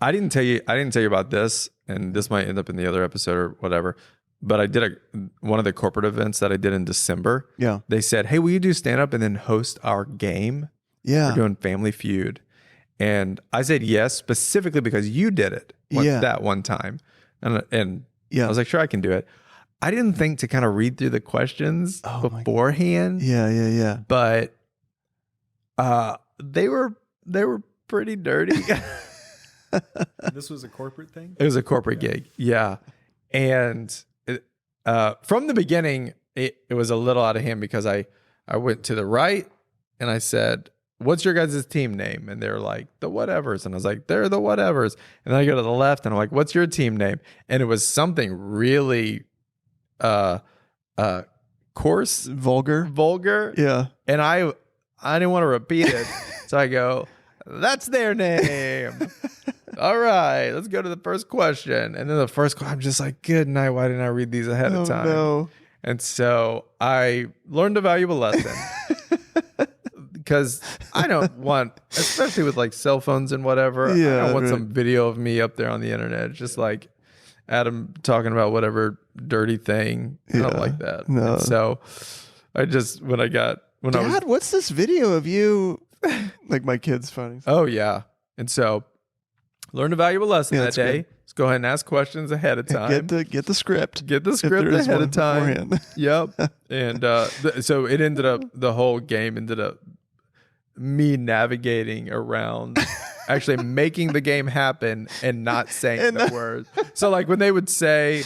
I didn't tell you about this, and this might end up in the other episode or whatever. But I did one of the corporate events that I did in December. Yeah. They said, "Hey, will you do stand up and then host our game? Yeah. We're doing Family Feud." And I said yes, specifically because you did it that one time. And I was like, sure, I can do it. I didn't think to kind of read through the questions beforehand. Yeah. But they were pretty dirty. This was a corporate thing? It was a corporate gig. Yeah. And from the beginning, it was a little out of hand because I went to the right and I said, "What's your guys' team name?" And they're like, "The Whatevers." And I was like, "They're the Whatevers." And then I go to the left and I'm like, "What's your team name?" And it was something really coarse, vulgar. Yeah. And I didn't want to repeat it. So I go, "That's their name." All right, let's go to the first question. And then the first question, I'm just like, good night. Why didn't I read these ahead of time? No. And so I learned a valuable lesson because I don't want, especially with like cell phones and whatever, I don't want some video of me up there on the internet. It's just like Adam talking about whatever dirty thing. I don't like that. No. And so I just, Dad, what's this video of you? Like my kids funny. Oh yeah. And so learned a valuable lesson that day. Good. Let's go ahead and ask questions ahead of time. Get the script. Get the script ahead of time. Yep. And so it ended up, the whole game ended up me navigating around actually making the game happen and not saying the words. So like when they would say,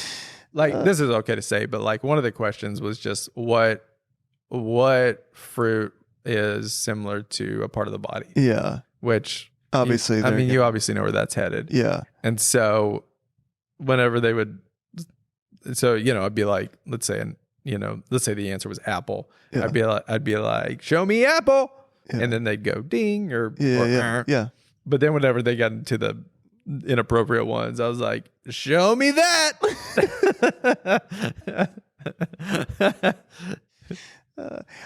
like, this is okay to say, but like one of the questions was just what fruit is similar to a part of the body? Yeah. Which obviously, you obviously know where that's headed. Yeah. And so whenever they would, I'd be like, let's say the answer was apple. Yeah. I'd be like, show me apple. Yeah. And then they'd go ding or yeah. But then whenever they got into the inappropriate ones, I was like, show me that.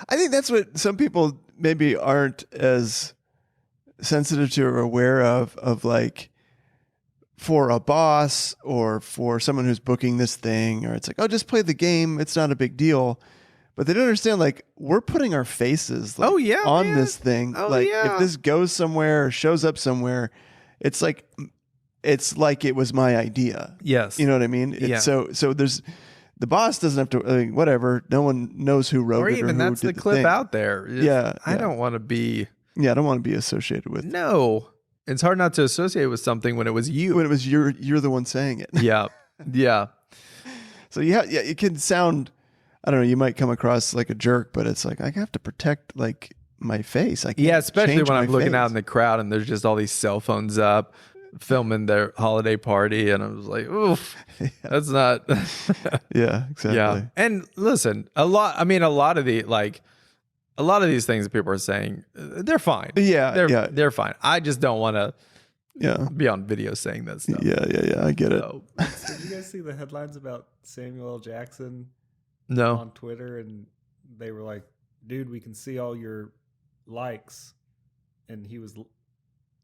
I think that's what some people maybe aren't as sensitive to or aware of like for a boss or for someone who's booking this thing, or it's like, oh, just play the game. It's not a big deal. But they don't understand, like, we're putting our faces on this thing. If this goes somewhere or shows up somewhere, it's like it was my idea. Yes. You know what I mean? So there's, the boss doesn't have to, whatever. No one knows who wrote it or even who that's did the clip thing. out there. I don't want to be. Yeah, I don't want to be associated with. No. It's hard not to associate with something when it was you. When it was you're the one saying it. Yeah. Yeah. So it can sound, I don't know, you might come across like a jerk, but it's like I have to protect like my face. I can't especially when I'm looking face. out in the crowd and there's just all these cell phones up filming their holiday party, and I was like, oof, that's not. Yeah, exactly. Yeah, and listen, a lot of these things that people are saying, they're fine. Yeah, they're fine. I just don't want to. Yeah. Be on video saying that stuff. Yeah. I get it. So, did you guys see the headlines about Samuel L. Jackson? No. On Twitter, and they were like, "Dude, we can see all your likes," and he was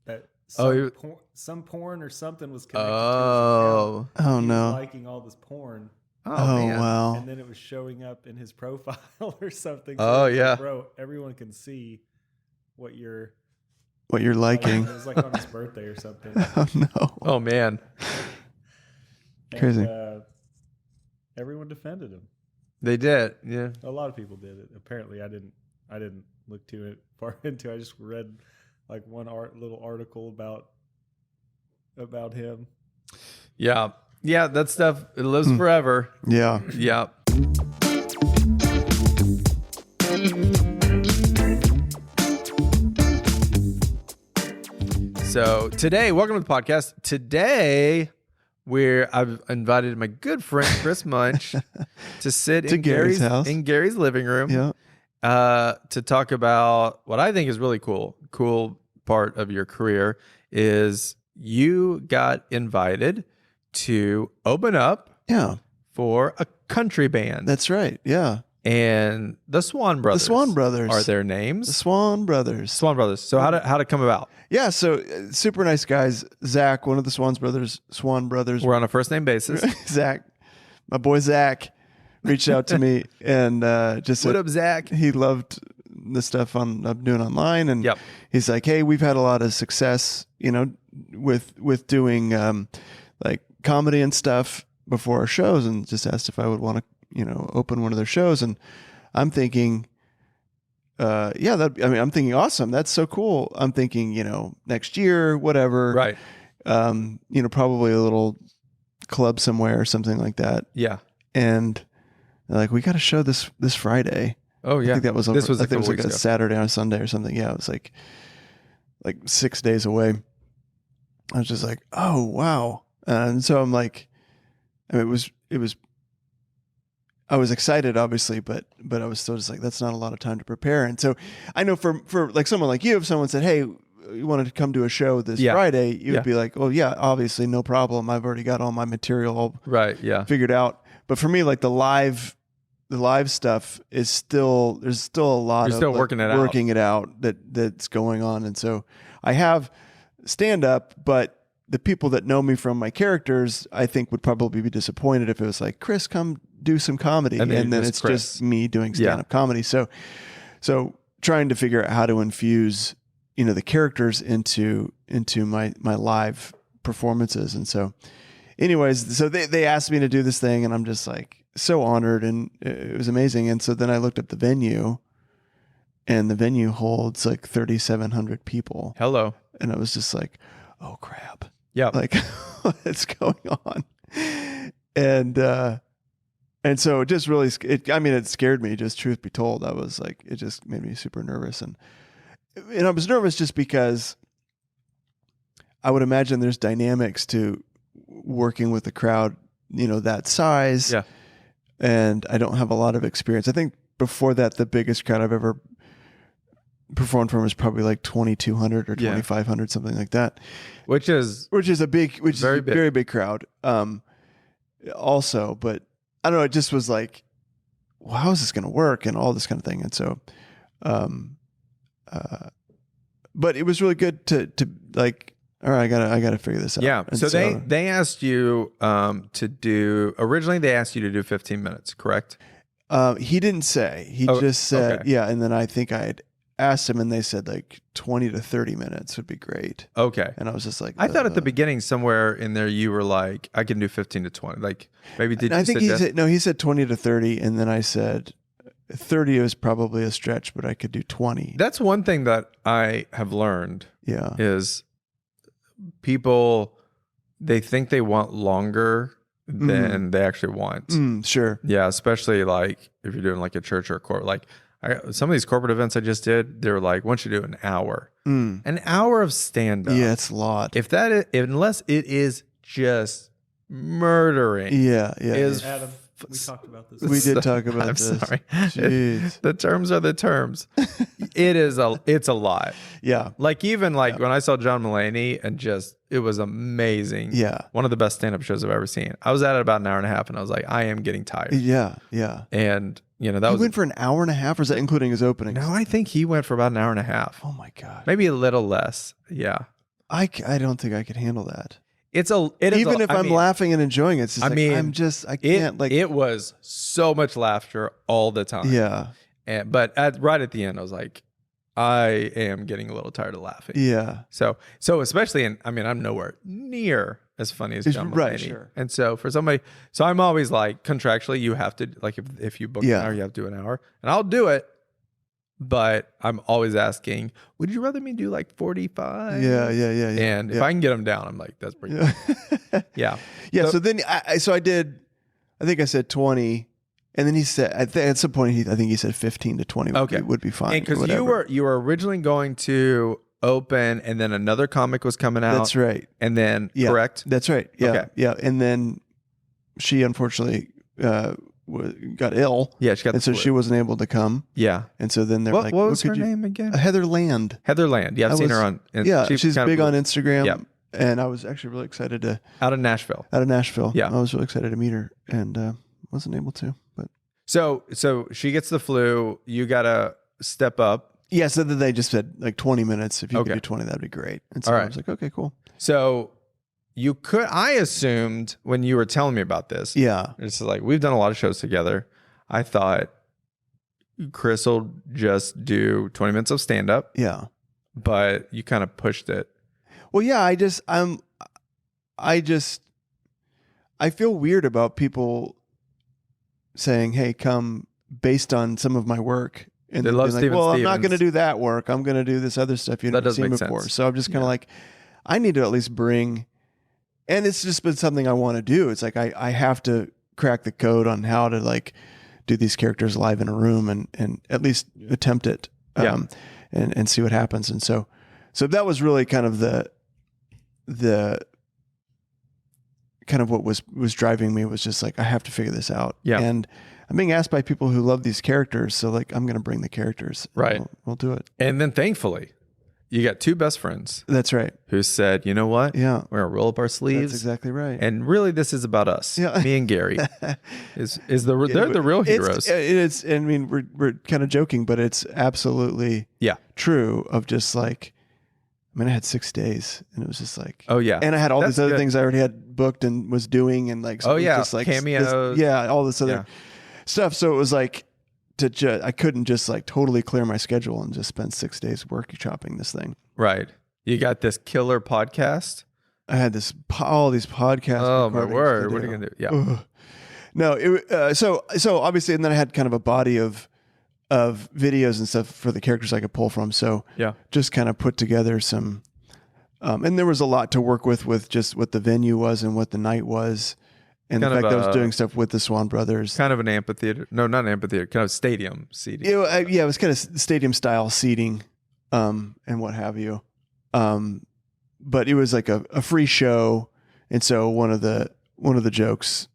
that some porn or something was connected to his account. Oh he no! was liking all this porn. Oh man. Wow! And then it was showing up in his profile or something. So like, bro, everyone can see what you're liking. It was like on his birthday or something. Oh no! Oh man! Crazy. Everyone defended him. They did, yeah. A lot of people did it. Apparently, I didn't look too far into. I just read like one little article about him. Yeah, that stuff, it lives forever. Yeah. So today, welcome to the podcast. Today, I've invited my good friend Chris Munch to sit in Gary's house, in Gary's living room, to talk about what I think is really cool part of your career is you got invited to open up for a country band. That's right. Yeah. and the Swon Brothers. The Swon Brothers are their names. The Swon Brothers. Swon Brothers. So how did it come about? Yeah, so super nice guys. Zach, one of the Swon Brothers. We're on a first name basis. Zach, my boy Zach, reached out to me and just said, "What up, Zach?" He loved the stuff I'm doing online, and Yep. he's like, "Hey, we've had a lot of success, with doing like comedy and stuff before our shows," and just asked if I would want to, open one of their shows. And I'm thinking, I'm thinking awesome. That's so cool. I'm thinking, next year, whatever. Right. Probably a little club somewhere or something like that. Yeah. And they're like, we got a show this Friday. Oh yeah. I think that was over, this was I think it was like a Saturday or a Sunday or something. Yeah. It was like 6 days away. I was just like, oh wow. And so I'm like, I was excited, obviously, but I was still just like, that's not a lot of time to prepare. And so I know for like someone like you, if someone said, hey, you wanted to come to a show this Friday, you would be like, oh yeah, obviously, no problem. I've already got all my material all figured out. But for me, like the live stuff is there's still a lot You're of still working it out that's going on. And so I have stand up, but the people that know me from my characters, I think would probably be disappointed if it was like, Chris, come do some comedy. And then it's just me doing stand-up comedy. So trying to figure out how to infuse, the characters into my live performances. And so anyways, so they asked me to do this thing, and I'm just like so honored, and it was amazing. And so then I looked at the venue, and the venue holds like 3,700 people. Hello. And I was just like, oh crap. Yeah. Like what's going on? And so it just really, it scared me, just truth be told. I was like, it just made me super nervous. And I was nervous just because I would imagine there's dynamics to working with a crowd, that size. Yeah. And I don't have a lot of experience. I think before that, the biggest crowd I've ever performed from is probably like 2,200 or 2,500, something like that. Which is very big crowd. Also, but I don't know. It just was like, well, how is this going to work and all this kind of thing. And so, but it was really good to like, all right, I gotta figure this out. Yeah. And so they asked you originally they asked you to do 15 minutes, correct? He didn't say. He just said, yeah. And then I think I had asked him, and they said like 20 to 30 minutes would be great. Okay. And I was just like, I thought at the beginning somewhere in there you were like, I can do 15 to 20. Like maybe he said 20 to 30, and then I said 30 is probably a stretch, but I could do 20. That's one thing that I have learned. Yeah. Is people, they think they want longer than they actually want. Sure. Yeah, especially like if you're doing like a church or a corporate. Like some of these corporate events I just did, they were like, once you do an hour of stand up. Yeah, it's a lot. Unless it is just murdering. Yeah. Adam, we talked about this. We did talk about I'm this. sorry. Jeez. The terms are the terms. It's a lot. Yeah. Like even like when I saw John Mulaney, and it was amazing. Yeah. One of the best stand-up shows I've ever seen. I was at it about an hour and a half, and I was like, I am getting tired. Yeah. And he went for an hour and a half, or is that including his opening? No, I think he went for about an hour and a half. Oh my God. Maybe a little less. Yeah. I don't think I could handle that. Even if I'm laughing and enjoying it, it's just I can't. It was so much laughter all the time. Yeah. But right at the end, I was like, I am getting a little tired of laughing. Yeah. So especially I'm nowhere near as funny as John Mulaney. Right, sure. And so for somebody, I'm always like, contractually, you have to, like, if you book an hour, you have to do an hour, and I'll do it. But I'm always asking, would you rather me do like 45? Yeah. And if I can get them down, I'm like, that's pretty good. Yeah. So then I think I said 20. And then he said, at some point, I think he said 15 to 20 would be fine. Because you were originally going to open, and then another comic was coming out. That's right. And then, correct? That's right. Yeah. Okay. Yeah. And then she unfortunately got ill. Yeah, she got and so she wasn't able to come. Yeah. And so then they're like, what was her name again? Heather Land. Heather Land. Yeah, I've seen her on. She's big on Instagram. Yeah. And I was actually really excited to. Out of Nashville. Yeah. I was really excited to meet her, and wasn't able to. But So she gets the flu. You gotta step up. Yeah, so then they just said like 20 minutes. If you could do 20, that'd be great. And so I was like, okay, cool. So you could. I assumed when you were telling me about this. Yeah, it's like we've done a lot of shows together. I thought Chris will just do 20 minutes of stand up. Yeah, but you kind of pushed it. Well, yeah, I feel weird about people saying, "Hey, come," based on some of my work, and they love like, Steven "Well, Stevens. I'm not going to do that work. I'm going to do this other stuff you've never seen before." Sense. So I'm just kind of like, I need to at least bring, and it's just been something I want to do. It's like I have to crack the code on how to like do these characters live in a room and at least attempt it, and see what happens. And so that was really kind of the kind of what was driving me, was just like, I have to figure this out. Yeah. And I'm being asked by people who love these characters. So like, I'm going to bring the characters. Right. We'll do it. And then thankfully you got two best friends. That's right. Who said, you know what? Yeah. We're going to roll up our sleeves. That's exactly right. And really this is about us. Yeah. Me and Gary they're the real heroes. It's, I mean, we're kind of joking, but it's absolutely true of just like, I mean, I had 6 days and it was just like, oh yeah. And I had all That's these other good. things I already had booked and was doing. And like, so oh it was yeah. just like Cameos. all this other stuff. So it was like, I couldn't just like totally clear my schedule and just spend 6 days workshopping this thing. Right. You got this killer podcast. I had all these podcasts. Oh my word. What are you going to do? Yeah. Ugh. No, so obviously, and then I had kind of a body of videos and stuff for the characters I could pull from. So just kind of put together some, and there was a lot to work with just what the venue was and what the night was. And kind the fact that I was doing stuff with the Swon Brothers. Kind of an amphitheater. No, not an amphitheater. Kind of stadium seating. It was kind of stadium style seating, and what have you. But it was like a free show. And so one of the jokes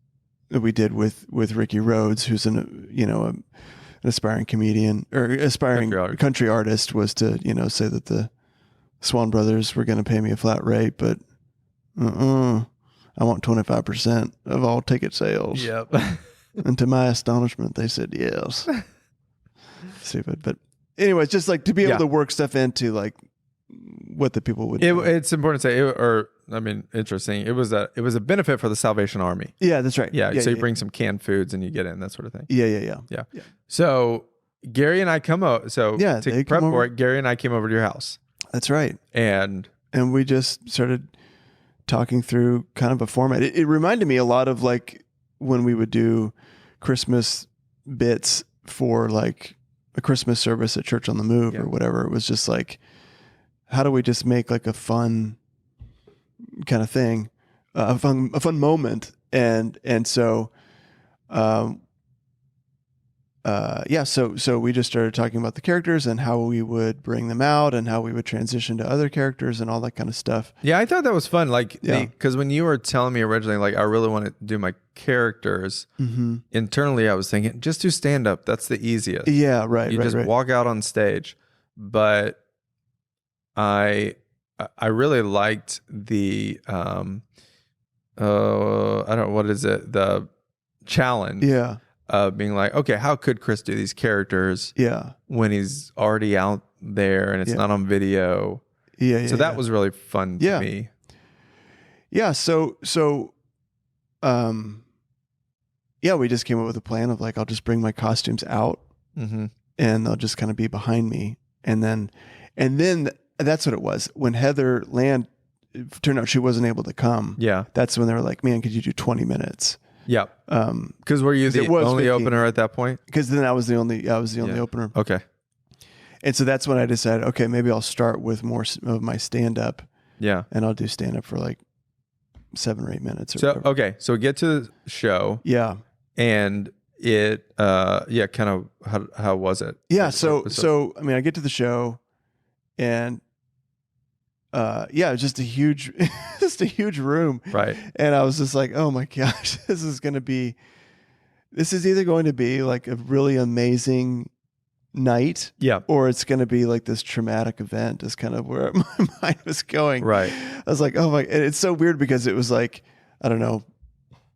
that we did with Ricky Rhodes, who's an aspiring comedian or aspiring country artist, was to, say that the Swon Brothers were going to pay me a flat rate, but I want 25% of all ticket sales. Yep. And to my astonishment, they said yes. Stupid. But anyways, just like to be able to work stuff into like what the people would do. It's important to say, interesting. It was a benefit for the Salvation Army. Yeah, that's right. Yeah. So you bring some canned foods and you get in, that sort of thing. Yeah. So Gary and I come over. So to prep for it, Gary and I came over to your house. That's right. And we just started talking through kind of a format. It reminded me a lot of like when we would do Christmas bits for like a Christmas service at Church on the Move or whatever. It was just like, how do we just make like a fun kind of thing, a fun moment. And so, so we just started talking about the characters and how we would bring them out and how we would transition to other characters and all that kind of stuff. Yeah, I thought that was fun. Like, because when you were telling me originally, like, I really want to do my characters, internally, I was thinking, just do stand up. That's the easiest. Yeah, right. You just walk out on stage. But I really liked the, I don't know, what is it? The challenge. Yeah. Being like, okay, how could Chris do these characters when he's already out there and it's not on video? So that was really fun to me. Yeah. So, we just came up with a plan of like, I'll just bring my costumes out and they'll just kind of be behind me. And then that's what it was. When Heather Land, it turned out she wasn't able to come. Yeah. That's when they were like, man, could you do 20 minutes? Yeah. Because were you the only 15. Opener at that point? Because then I was the only opener. Okay. And so that's when I decided, okay, maybe I'll start with more of my stand up. Yeah. And I'll do stand up for like 7 or 8 minutes. Or so, okay. So we get to the show. Yeah. And it, kind of, how was it? Yeah. So, I mean, I get to the show and, it was just a huge room. Right. And I was just like, oh my gosh, this is either going to be like a really amazing night. Yeah. Or it's going to be like this traumatic event is kind of where my mind was going. Right. I was like, oh my, and it's so weird because it was like, I don't know,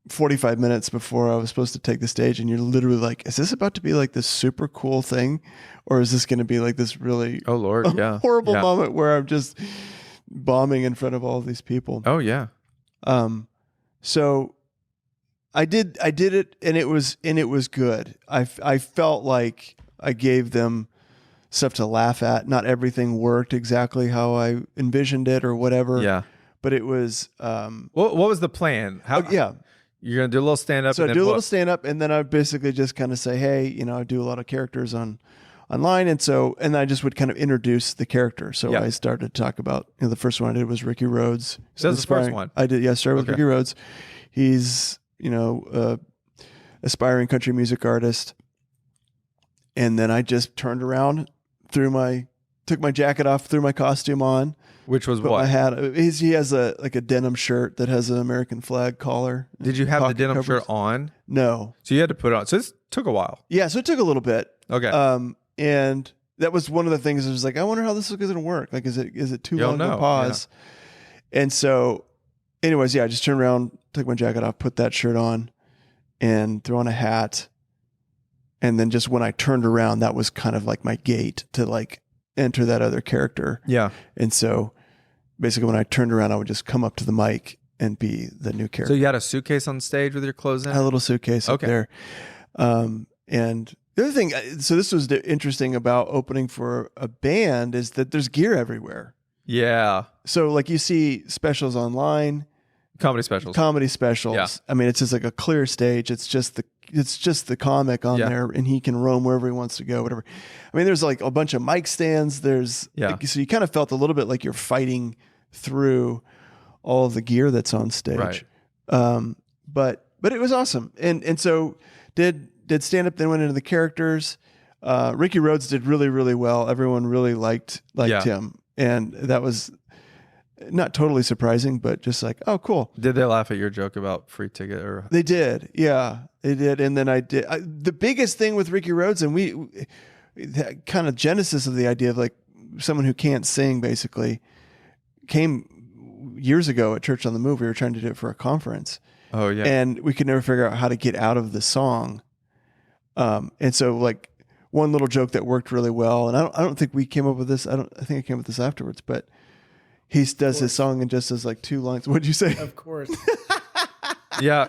45 minutes before I was supposed to take the stage, and you're literally like, is this about to be like this super cool thing, or is this going to be like this really horrible moment where I'm just bombing in front of all these people? Oh yeah. So I did it, and it was good. I felt like I gave them stuff to laugh at. Not everything worked exactly how I envisioned it or whatever. Yeah. But it was. What was the plan? You're gonna do a little stand up. So I do a little stand up, and then I basically just kind of say, hey, I do a lot of characters online, and I just would kind of introduce the character. So I started to talk about the first one I did was Ricky Rhodes. So that's the first one I did. Yeah, started with Ricky Rhodes. He's aspiring country music artist, and then I just turned around, took my jacket off, threw my costume on. Which was what? I had. He has a denim shirt that has an American flag collar. Did you have the denim shirt on? No. So you had to put it on. So this took a while. Yeah, so it took a little bit. Okay. And that was one of the things I was like, I wonder how this is going to work. Like, is it too long to pause? Yeah. And so, anyways, I just turned around, took my jacket off, put that shirt on, and threw on a hat. And then just when I turned around, that was kind of like my gate to like enter that other character. Yeah. And so basically when I turned around, I would just come up to the mic and be the new character. So you had a suitcase on stage with your clothes in? I had a little suitcase up there. And the other thing, so this was interesting about opening for a band, is that there's gear everywhere. Yeah. So like you see specials online. Comedy specials. Yeah. I mean, it's just like a clear stage. It's just the comic on there, and he can roam wherever he wants to go, whatever. I mean, there's like a bunch of mic stands. There's so you kind of felt a little bit like you're fighting through all of the gear that's on stage. Right. But it was awesome. And so did stand up, then went into the characters. Ricky Rhodes did really, really well. Everyone really liked him. And that was not totally surprising, but just like, oh, cool. Did they laugh at your joke about free ticket? Or They did. Yeah, they did. And then I did. The biggest thing with Ricky Rhodes, and that kind of genesis of the idea of like someone who can't sing basically came years ago at Church on the Move. We were trying to do it for a conference. Oh, yeah. And we could never figure out how to get out of the song. And so like one little joke that worked really well, and I don't think we came up with this. I think I came up with this afterwards, but he does his song and just does like 2 lines. What'd you say? Of course. Yeah.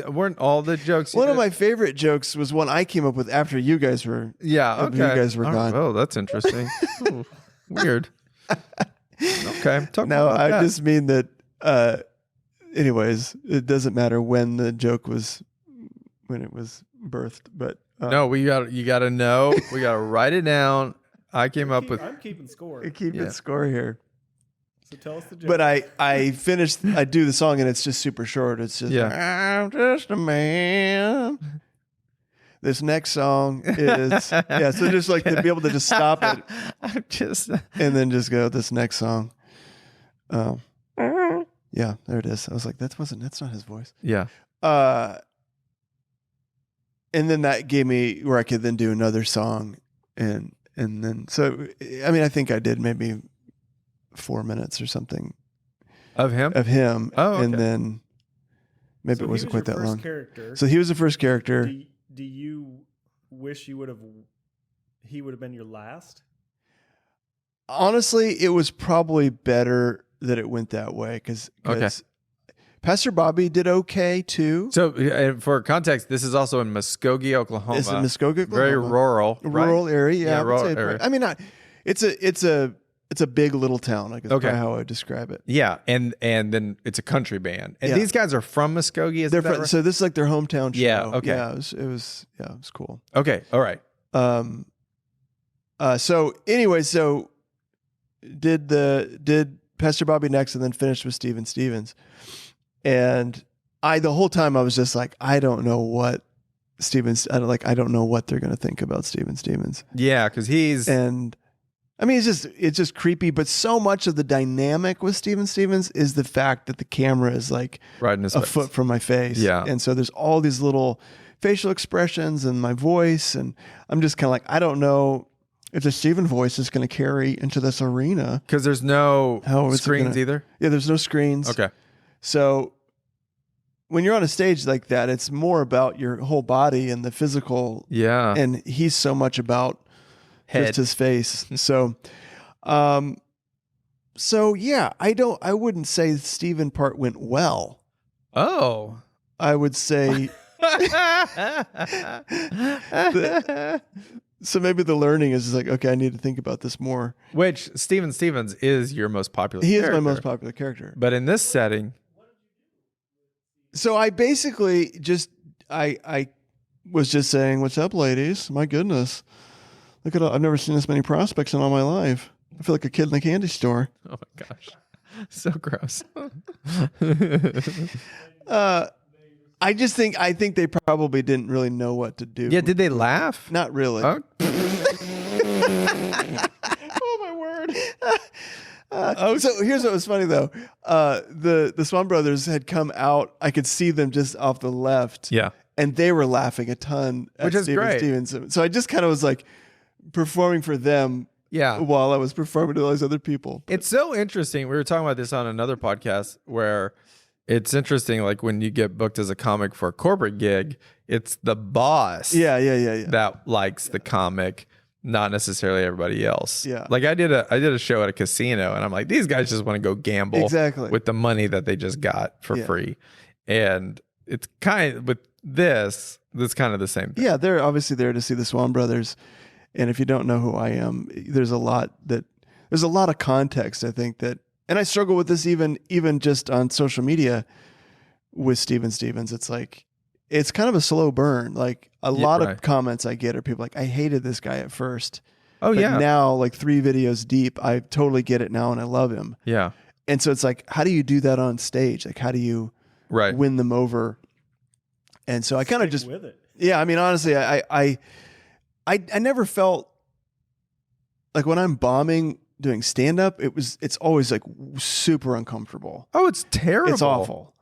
Weren't all the jokes. One of my favorite jokes was one I came up with after you guys were. Yeah. Okay. You guys were gone. Oh, that's interesting. Ooh, weird. Okay. I just mean that. Anyways, it doesn't matter when the joke was, when it was birthed, but no, you got to know. We got to write it down. I'm keeping score. Keeping score here. So tell us the joke. But I finished. I do the song and it's just super short. It's just I'm just a man. This next song is so just like to be able to just stop it, and then just go this next song. Yeah, there it is. I was like, that's not his voice. Yeah. And then that gave me where I could then do another song, and then so I mean I think I did maybe 4 minutes or something of him. Oh, okay. And then maybe it wasn't quite that long. Character. So he was the first character. Do you wish he would have been your last? Honestly, it was probably better that it went that way because Pastor Bobby did okay too. So for context, this is also in Muskogee, Oklahoma. It's in Muskogee, Oklahoma. Very rural, area. Yeah, rural area. I mean, it's a big little town. Like that's how I would describe it. Yeah, and then it's a country band, and these guys are from Muskogee. Is that right? So this is like their hometown show. Yeah. Okay. Yeah, it was cool. Okay. All right. So anyway, did Pastor Bobby next, and then finished with Steven Stevens. And the whole time I was just like, I don't know what I don't know what they're going to think about Steven Stevens. Yeah. Cause and I mean, it's just creepy, but so much of the dynamic with Steven Stevens is the fact that the camera is like right in his a foot from my face. Yeah. And so there's all these little facial expressions and my voice. And I'm just kind of like, I don't know if the Steven voice is going to carry into this arena. Cause there's no screens either. Yeah. There's no screens. Okay. So when you're on a stage like that, it's more about your whole body and the physical. Yeah. And he's so much about just his face. So, yeah, I wouldn't say the Steven part went well. Oh. I would say so maybe the learning is like, okay, I need to think about this more. Which Steven Stevens is your most popular He character. is my most popular character. But in this setting. So I basically I was just saying, what's up, ladies? My goodness. Look at I've never seen this many prospects in all my life. I feel like a kid in a candy store. Oh my gosh. So gross. I think they probably didn't really know what to do. Yeah, did they laugh? Not really. Oh, Oh my word. So here's what was funny though. The Swon Brothers had come out. I could see them just off the left. yeah. And they were laughing a ton at Which is Steven great. Stevens. So I just kind of was like performing for them Yeah. while I was performing to all these other people. It's so interesting. We were talking about this on another podcast where it's interesting, like when you get booked as a comic for a corporate gig, it's the boss Yeah. that likes the comic, not necessarily everybody else. Yeah. Like I did a show at a casino and I'm like, these guys just want to go gamble Exactly. with the money that they just got for free. And it's kind of with this kind of the same thing. Yeah, they're obviously there to see the Swon Brothers. And if you don't know who I am, there's a lot of context, I think, that, and I struggle with this even just on social media with Steven Stevens. It's like, it's kind of a slow burn. Like a lot of comments I get are people like, I hated this guy at first. Oh, but yeah. now, like 3 videos deep, I totally get it now and I love him. Yeah. And so it's like, how do you do that on stage? Like, how do you win them over? And so I kind of just, with it. Yeah, I mean, honestly, I never felt like when I'm bombing doing stand up, it's always like super uncomfortable. Oh, it's terrible. It's awful.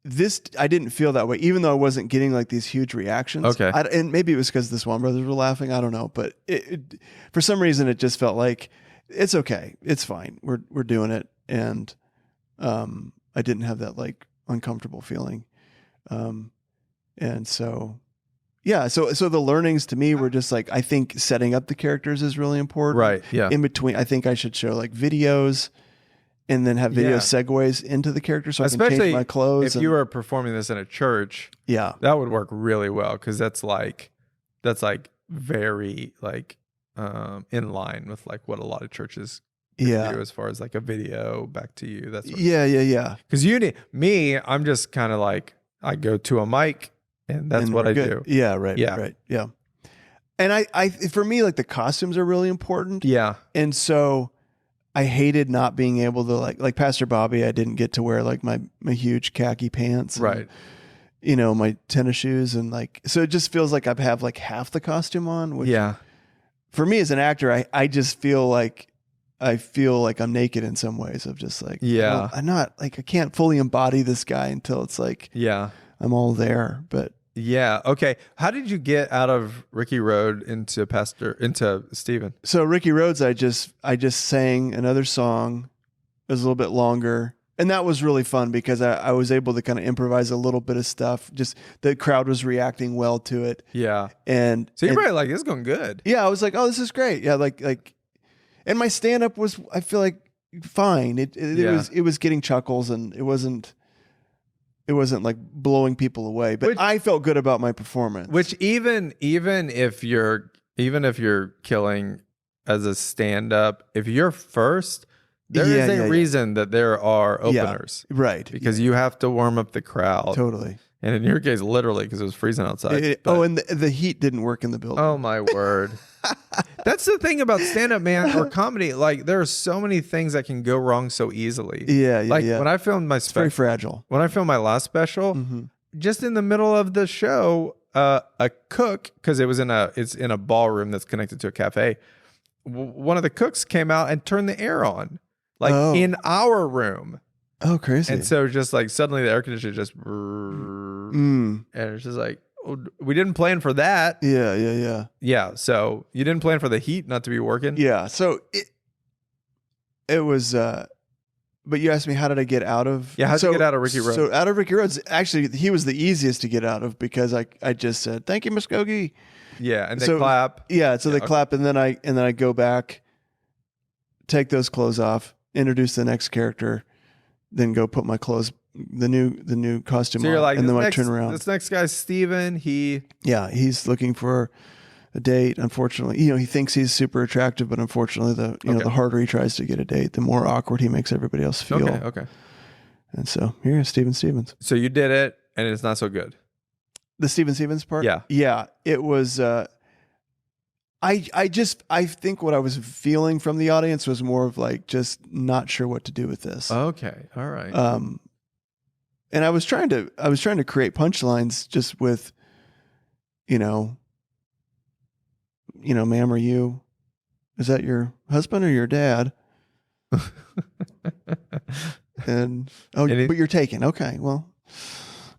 This, I didn't feel that way, even though I wasn't getting like these huge reactions. Okay. And maybe it was because the Swon Brothers were laughing. I don't know. But it for some reason, it just felt like it's okay. It's fine. We're doing it. And I didn't have that like uncomfortable feeling. And so, yeah, so the learnings to me were just like, I think setting up the characters is really important. Right. Yeah. In between, I think I should show like videos and then have video segues into the character so I can change my clothes. If you were performing this in a church, that would work really well because that's like very like in line with like what a lot of churches do as far as like a video back to you. That's yeah. Because I'm just kind of like I go to a mic. And that's what I do. Yeah, right. Yeah. And I for me, like the costumes are really important. Yeah. And so I hated not being able to like Pastor Bobby, I didn't get to wear like my huge khaki pants. And, you know, my tennis shoes and like, so it just feels like I have like half the costume on, which for me as an actor, I just feel like I'm naked in some ways of just like, well, I'm not like, I can't fully embody this guy until it's like, I'm all there, but okay. How did you get out of Ricky Road into Steven? So Ricky Rhodes, I just sang another song. It was a little bit longer, and that was really fun because I was able to kind of improvise a little bit of stuff. Just the crowd was reacting well to it. Yeah, and so you're probably like, this is going good. Yeah, I was like, oh, this is great. Yeah, like, and my stand up was, I feel like, fine. It was getting chuckles, and it wasn't like blowing people away, but I felt good about my performance. Which even if you're killing as a stand-up, if you're first, there is a reason that there are openers, right? Because you have to warm up the crowd, totally. And in your case, literally, because it was freezing outside. And the heat didn't work in the building. Oh my word! That's the thing about stand-up, man, or comedy. Like there are so many things that can go wrong so easily. When I filmed my it's very fragile. When I filmed my last special, just in the middle of the show, a cook, because it's in a ballroom that's connected to a cafe. One of the cooks came out and turned the air on, in our room. Oh, crazy! And so just like suddenly the air conditioner just, and it's just like, we didn't plan for that. Yeah. So you didn't plan for the heat not to be working. Yeah. So it was but you asked me how did I get out of? Yeah, how'd you get out of Ricky Road? So out of Ricky Road's actually he was the easiest to get out of because I just said thank you, Muskogee. Yeah, and they clap. Yeah, so they clap, and then I go back, take those clothes off, introduce the next character, then go put my clothes, the new costume so you're on, like, and then I next, turn around. This next guy's Steven. He's looking for a date. Unfortunately, he thinks he's super attractive, but unfortunately, the harder he tries to get a date, the more awkward he makes everybody else feel. Okay. And so here's Steven Stevens. So you did it, and it's not so good. The Steven Stevens part? Yeah. Yeah. It was, I think what I was feeling from the audience was more of like, just not sure what to do with this. Okay. All right. And I was trying to create punchlines just with, ma'am, is that your husband or your dad? But you're taken. Okay. Well,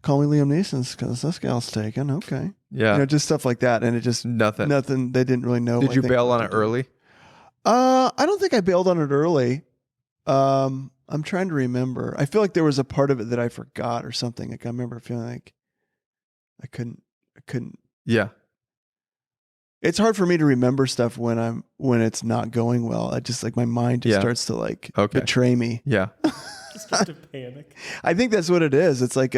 call me Liam Neeson because this gal's taken. Okay. Yeah. Just stuff like that. And it just nothing. They didn't really know. Did you bail on it early? I don't think I bailed on it early. I'm trying to remember. I feel like there was a part of it that I forgot or something. Like I remember feeling like I couldn't. Yeah. It's hard for me to remember stuff when it's not going well. I just like my mind just starts to betray me. Yeah. Start to panic. I think that's what it is. It's like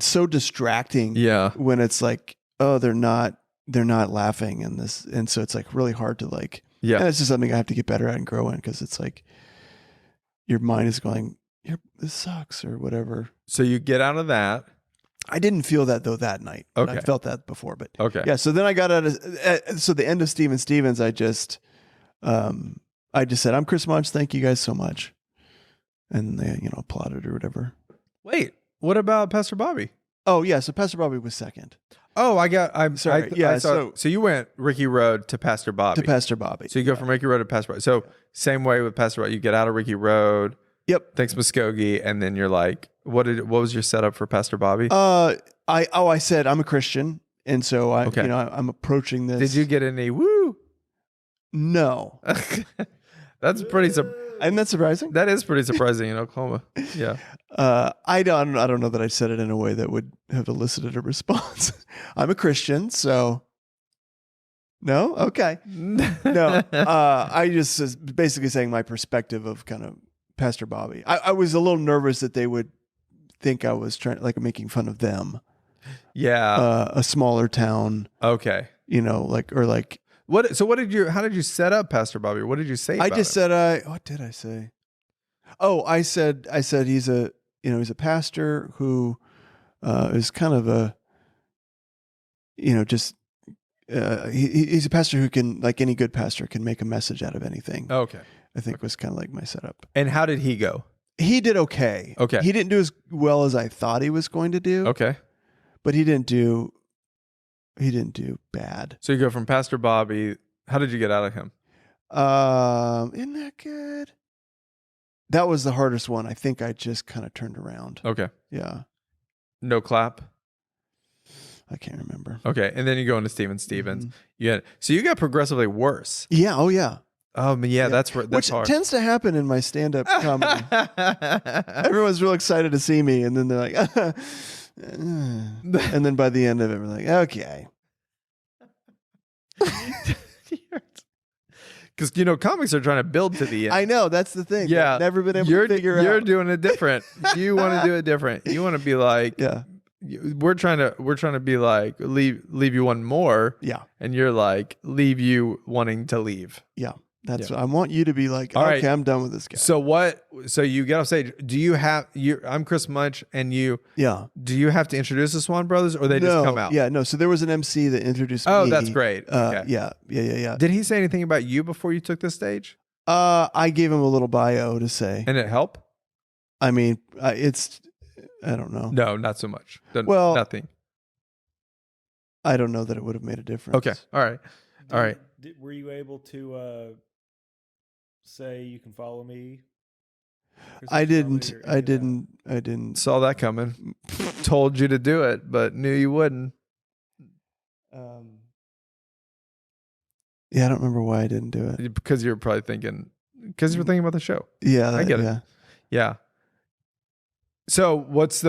so distracting. Yeah. When it's like, oh, they're not laughing in this, and so it's like really hard to like. Yeah. And it's just something I have to get better at and grow in because it's like your mind is going, this sucks or whatever. So you get out of that. I didn't feel that though that night. Okay. I felt that before, but okay. Yeah. So then I got out of, so the end of Steven Stevens, I just said, I'm Chris Munch. Thank you guys so much. And they, applauded or whatever. Wait, what about Pastor Bobby? Oh yeah. So Pastor Bobby was second. Oh, I'm sorry. So you went Ricky Road to Pastor Bobby. To Pastor Bobby. So you go from Ricky Road to Pastor Bobby. So same way with Pastor Bobby. You get out of Ricky Road. Yep. Thanks, Muskogee. And then you're like, what was your setup for Pastor Bobby? I said I'm a Christian, and so I'm approaching this. Did you get any woo? No. That's pretty. Isn't that surprising? That is pretty surprising in Oklahoma. Yeah. I don't know that I said it in a way that would have elicited a response. I'm a Christian, so no. Okay. No. I just was basically saying my perspective of kind of Pastor Bobby. I was a little nervous that they would think I was trying making fun of them. Yeah. A smaller town. Okay. What? So how did you set up Pastor Bobby? What did you say? I just said, what did I say? Oh, I said he's a pastor who is kind of a, he's a pastor who can, like any good pastor, can make a message out of anything. Okay. I think was kind of like my setup. And how did he go? He did okay. Okay. He didn't do as well as I thought he was going to do. Okay. But he didn't do bad. So you go from Pastor Bobby. How did you get out of him? Isn't that good? That was the hardest one. I think I just kind of turned around. Okay. Yeah. No clap? I can't remember. Okay. And then you go into Steven Stevens. Mm-hmm. So you got progressively worse. Yeah. Oh, yeah. Yeah. That's hard. Which tends to happen in my stand-up comedy. Everyone's real excited to see me, and then they're like, and then by the end of it, we're like, okay. Because comics are trying to build to the end. I know, that's the thing. Yeah, I've never been able to figure out. You're doing it different. You want to do it different. You want to be like, yeah. We're trying to be like leave you one more. Yeah, and you're like leave you wanting to leave. Yeah. That's what I want you to be like, all okay, right. I'm done with this guy. So you get off stage. Do you have I'm Chris Munch and you do you have to introduce the Swon Brothers or they just come out? Yeah, no. So there was an MC that introduced me. Oh, that's great. Okay. Yeah. Did he say anything about you before you took the stage? I gave him a little bio to say. And it helped? I mean, I don't know. No, not so much. Nothing. I don't know that it would have made a difference. Okay. All right. Were you able to say you can follow me? I didn't. Saw that coming. Told you to do it, but knew you wouldn't. Yeah, I don't remember why I didn't do it. Because you were probably thinking, because you're thinking about the show. Yeah, I get it. Yeah. So what is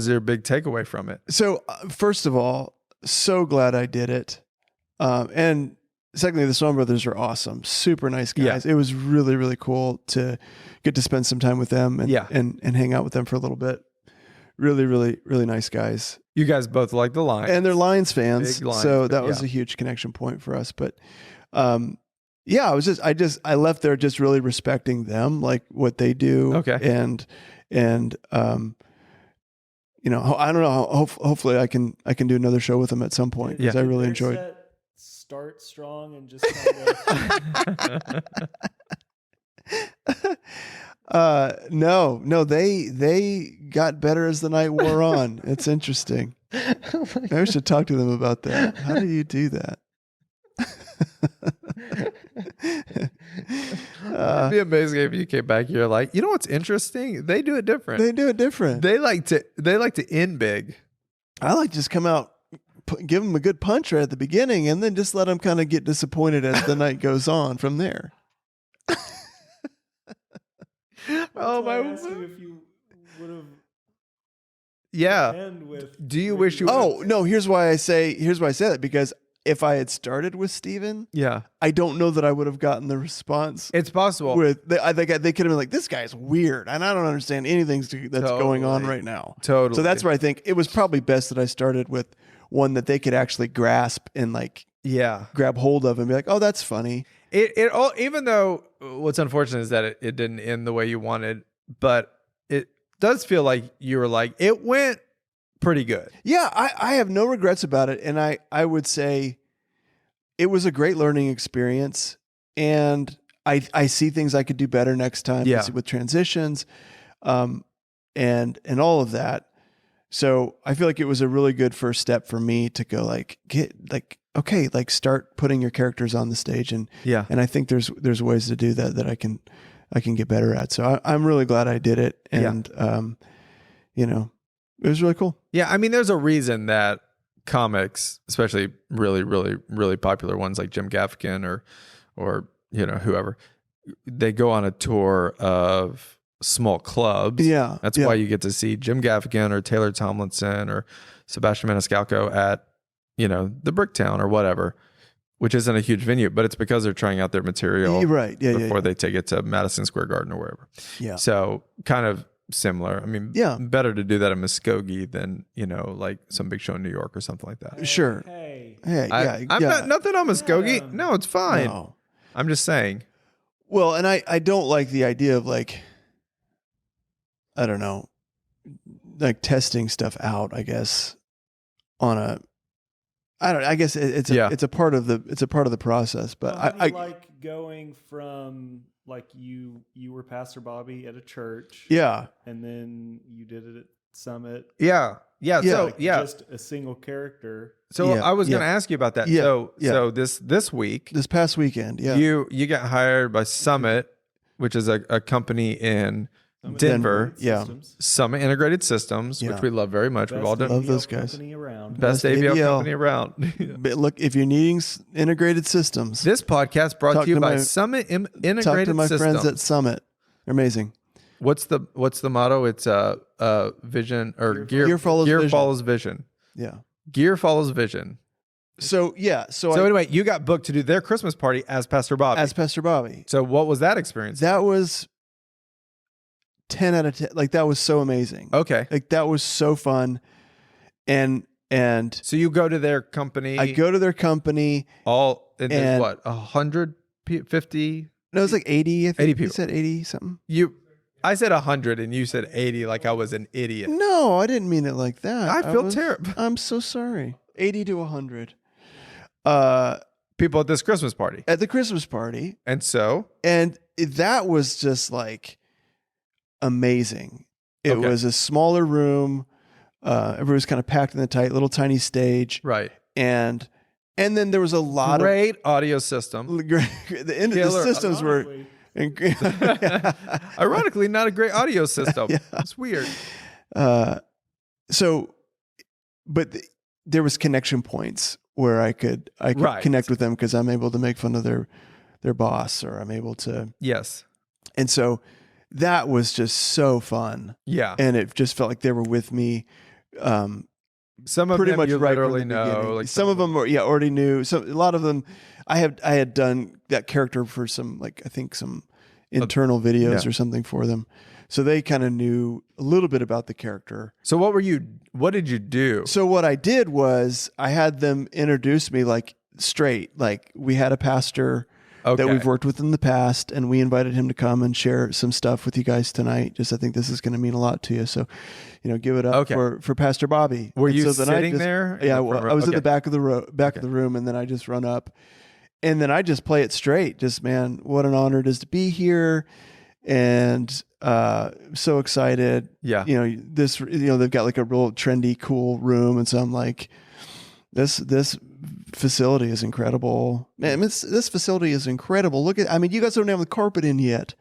your big takeaway from it? So first of all, so glad I did it. And secondly, the Swon Brothers are awesome. Super nice guys. Yeah. It was really, really cool to get to spend some time with them and, Yeah. and hang out with them for a little bit. Really, really, really nice guys. You guys both like the Lions. And they're Lions fans. Big Lions so fan, that was a huge connection point for us. But yeah, I left there just really respecting them, like what they do. Okay. And you know, I don't know. Hopefully, I can do another show with them at some point because I really enjoyed. Start strong and just kind of. No, they got better as the night wore on. It's interesting. Maybe I should talk to them about that. How do you do that? It'd be amazing if you came back here like, you know what's interesting? They do it different. They like to end big. I like to just come out, give them a good punch right at the beginning, and then just let them kind of get disappointed as the night goes on from there. Oh my! I asked you if you would have. Yeah. End with do you wish you? Oh no! Here's why I say that, because if I had started with Steven, I don't know that I would have gotten the response. It's possible. I think they could have been like, "This guy's weird, and I don't understand anything that's going on right now." Totally. So that's where I think it was probably best that I started with one that they could actually grasp and like, grab hold of and be like, "Oh, that's funny." It all, even though what's unfortunate is that it didn't end the way you wanted, but it does feel like you were like, it went pretty good. Yeah, I have no regrets about it. And I would say it was a great learning experience. And I see things I could do better next time with transitions and all of that. So I feel like it was a really good first step for me to go start putting your characters on the stage. And I think there's ways to do that I can get better at. So I'm really glad I did it. And, you know, it was really cool. Yeah. I mean, there's a reason that comics, especially really, really, really popular ones like Jim Gaffigan or, you know, whoever, they go on a tour of small clubs. Yeah. That's why you get to see Jim Gaffigan or Taylor Tomlinson or Sebastian Maniscalco at, you know, the Bricktown or whatever, which isn't a huge venue, but it's because they're trying out their material before they take it to Madison Square Garden or wherever. Yeah. So kind of similar. I mean, better to do that in Muskogee than, you know, like some big show in New York or something like that. Sure. Hey. I'm not nothing on Muskogee. No, it's fine. No. I'm just saying. Well, and I don't like the idea of like, I don't know, like testing stuff out, I guess, on a, I don't know, I guess it's a part of the process, but I like going from like you were Pastor Bobby at a church. Yeah. And then you did it at Summit. Yeah. Yeah. So just a single character. So I was going to ask you about that. So this week, this past weekend, you got hired by Summit, which is a company in Denver. Summit Integrated Systems, which we love very much. We've all done love those guys. Best ABL company around. But look, if you're needing integrated systems, this podcast brought to you by Summit Integrated Systems. Talk to my friends at Summit. They're amazing. What's the motto? It's vision or gear follows vision. Yeah. Gear follows vision. So anyway, you got booked to do their Christmas party as Pastor Bobby. So what was that experience? That was 10 out of 10. Like that was so amazing. Okay. Like that was so fun. And so you go to their company. I go to their company. And what? 150? No, it was like 80. I think 80 people. You said 80 something. I said 100 and you said 80 like I was an idiot. No, I didn't mean it like that. I feel terrible. I'm so sorry. 80 to 100. People at this Christmas party. At the Christmas party. And that was just like amazing. It was a smaller room. Everybody was kind of packed in the tight, little tiny stage. Right. And then there was a lot great audio system. The systems were ironically not a great audio system. It's weird. There was connection points where I could connect with them because I'm able to make fun of their boss, or I'm able to. Yes. And so that was just so fun. Yeah. And it just felt like they were with me. Some of pretty them much you right literally from the know. beginning. Like some of them were, already knew. So a lot of them, I had done that character for some, like, I think some internal videos or something for them. So they kind of knew a little bit about the character. So what did you do? So what I did was I had them introduce me like straight. Like, we had a pastor that we've worked with in the past, and we invited him to come and share some stuff with you guys tonight. Just, I think this is going to mean a lot to you. So, give it up for Pastor Bobby. Were and you so sitting there? Yeah, I was at the back of the room, and then I just run up, and then I just play it straight. Just, man, what an honor it is to be here. And so excited. Yeah. They've got like a real trendy, cool room. And so I'm like, this facility is incredible. Man, this facility is incredible. You guys don't have the carpet in yet.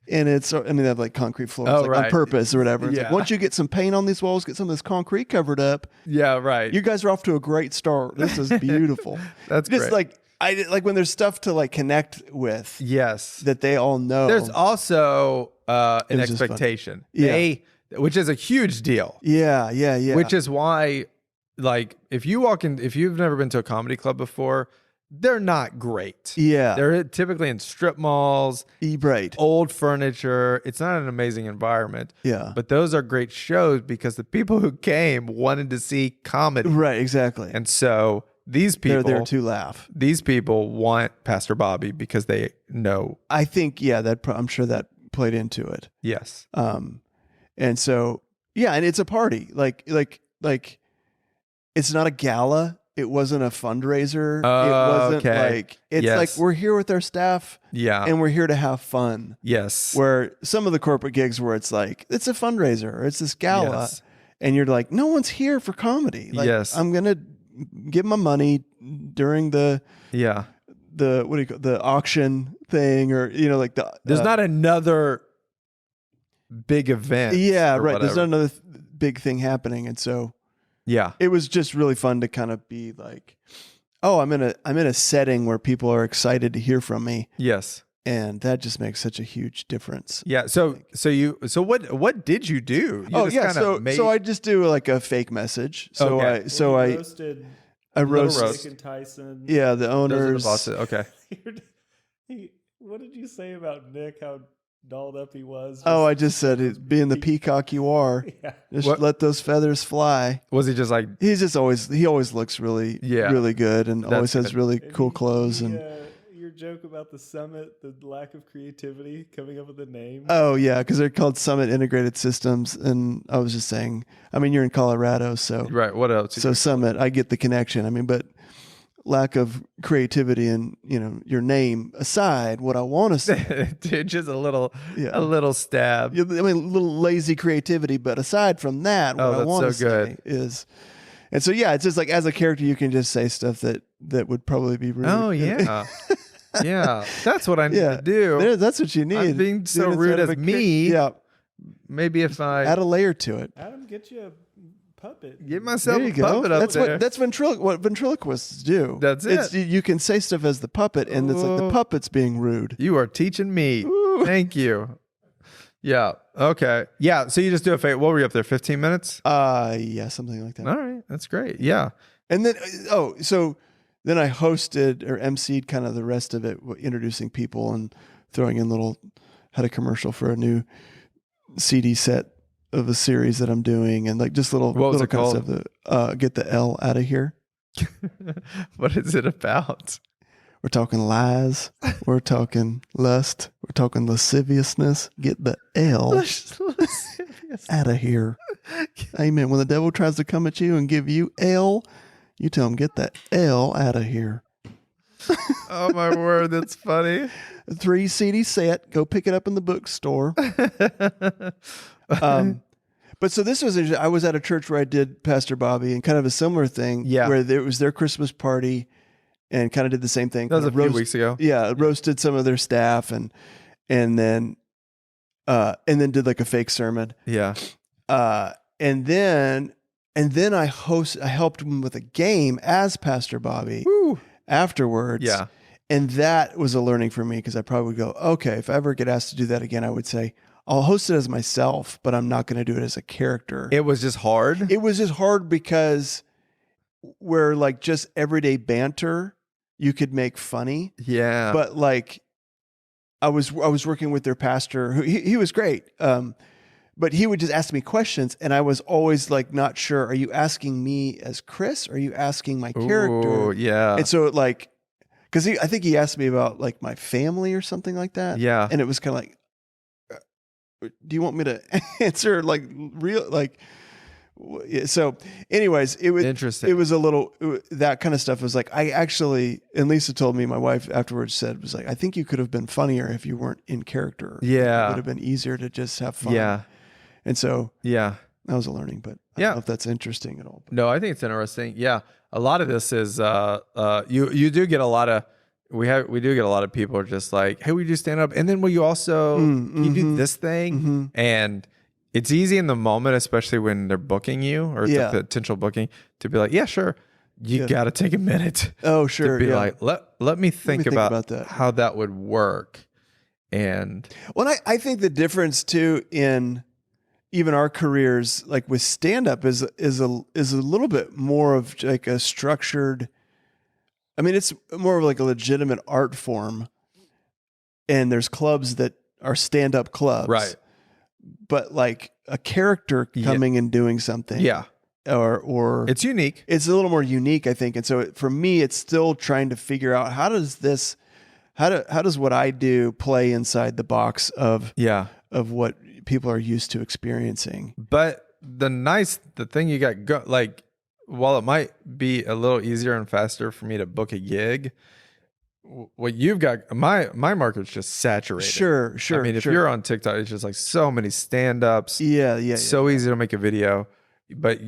And they have like concrete floors on purpose or whatever. It's like, once you get some paint on these walls, get some of this concrete covered up. Yeah, right. You guys are off to a great start. This is beautiful. That's just great. I like when there's stuff to like connect with. Yes. That they all know. There's also an expectation. Which is a huge deal. Yeah. Which is why, like, if you've never been to a comedy club before, they're not great. Yeah. They're typically in strip malls, old furniture. It's not an amazing environment. Yeah. But those are great shows because the people who came wanted to see comedy. Right, exactly. And so these people, they're there to laugh. These people want Pastor Bobby because they know. I think, I'm sure that played into it. Yes. And so, and it's a party. Like it's not a gala. It wasn't a fundraiser. It wasn't like, it's like, we're here with our staff. Yeah. And we're here to have fun. Yes. Where some of the corporate gigs where it's like, it's a fundraiser or it's this gala. Yes. And you're like, no one's here for comedy. Like, I'm going to give my money during the auction thing, or there's not another big event. Yeah, right. There's not another big thing happening. And so it was just really fun to kind of be like, oh, I'm in a setting where people are excited to hear from me. Yes. And that just makes such a huge difference. Yeah. So what did you do? So I just do like a fake message. So I roasted Nick and Tyson. Yeah, the owners. Those are the bosses. Okay. What did you say about Nick? How dolled up he was? I just said, being the peacock you are, just let those feathers fly. Was he just like? He always looks really, really good, and always has really cool clothes. And your joke about the Summit, the lack of creativity coming up with the name. Oh yeah, because they're called Summit Integrated Systems, and I was just saying, you're in Colorado, so right. What else? So Summit, I get the connection. But lack of creativity and your name aside, what I want to say, dude, just a little stab. A little lazy creativity, but aside from that, what I want to say is, and so it's just like, as a character, you can just say stuff that would probably be rude. Oh yeah. Yeah, that's what I need to do. That's what you need. I'm being so rude as me. Yeah. Maybe if I add a layer to it. Adam, get you a puppet. Get myself a puppet up there. That's what ventriloquists do. That's it. You can say stuff as the puppet, and it's like the puppet's being rude. You are teaching me. Ooh. Thank you. Yeah. Okay. Yeah. So you just do a fake. What were you up there? 15 minutes? Yeah, something like that. All right. That's great. Yeah. And then, then I hosted or emceed kind of the rest of it, introducing people and throwing in had a commercial for a new CD set of a series that I'm doing, and like just little it kind of stuff. Get the L out of here. What is it about? We're talking lies. We're talking lust. We're talking lasciviousness. Get the L out of here. Amen. When the devil tries to come at you and give you L, you tell him, get that L out of here. Oh my word, that's funny. 3 CD set. Go pick it up in the bookstore. But so this was, I was at a church where I did Pastor Bobby, and kind of a similar thing. Yeah. Where it was their Christmas party, and kind of did the same thing. That was a few weeks ago. Yeah. Roasted some of their staff, and then did like a fake sermon. Yeah. And then I helped him with a game as Pastor Bobby. Woo. Afterwards. Yeah. And that was a learning for me, because I probably would go, okay, if I ever get asked to do that again, I would say, I'll host it as myself, but I'm not going to do it as a character. It was just hard. It was just hard because where like just everyday banter, you could make funny. Yeah. But like I was working with their pastor, who he was great. But he would just ask me questions, and I was always like, not sure. Are you asking me as Chris? Or are you asking my character? Ooh, yeah. And so like, because I think he asked me about like my family or something like that. Yeah. And it was kind of like, do you want me to answer like real, like, so anyways, it was interesting. It was a little, that kind of stuff was like, I actually, and Lisa told me, my wife afterwards said, was like, I think you could have been funnier if you weren't in character. Yeah. It would have been easier to just have fun. Yeah. And so yeah, that was a learning, but I don't know if that's interesting at all. No, I think it's interesting. Yeah. A lot of this is, you do get a lot of, we do get a lot of people are just like, hey, we do stand up. And then will you also, you do this thing? And it's easy in the moment, especially when they're booking you or it's a potential booking, to be like, yeah, sure. You got to take a minute. Oh, sure. To be like, let me think about that. How that would work. And well, I think the difference too in even our careers, like with stand up, is a little bit more of like a structured, I mean, it's more of like a legitimate art form, and there's clubs that are stand up clubs. Right. But like a character coming and doing something. Yeah. Or it's unique. It's a little more unique, I think. And so for me, it's still trying to figure out how does what I do play inside the box of what people are used to experiencing. But the thing you got like, while it might be a little easier and faster for me to book a gig, what you've got, my market's just saturated. Sure. I mean, if you're on TikTok, it's just like so many stand-ups. So easy to make a video, but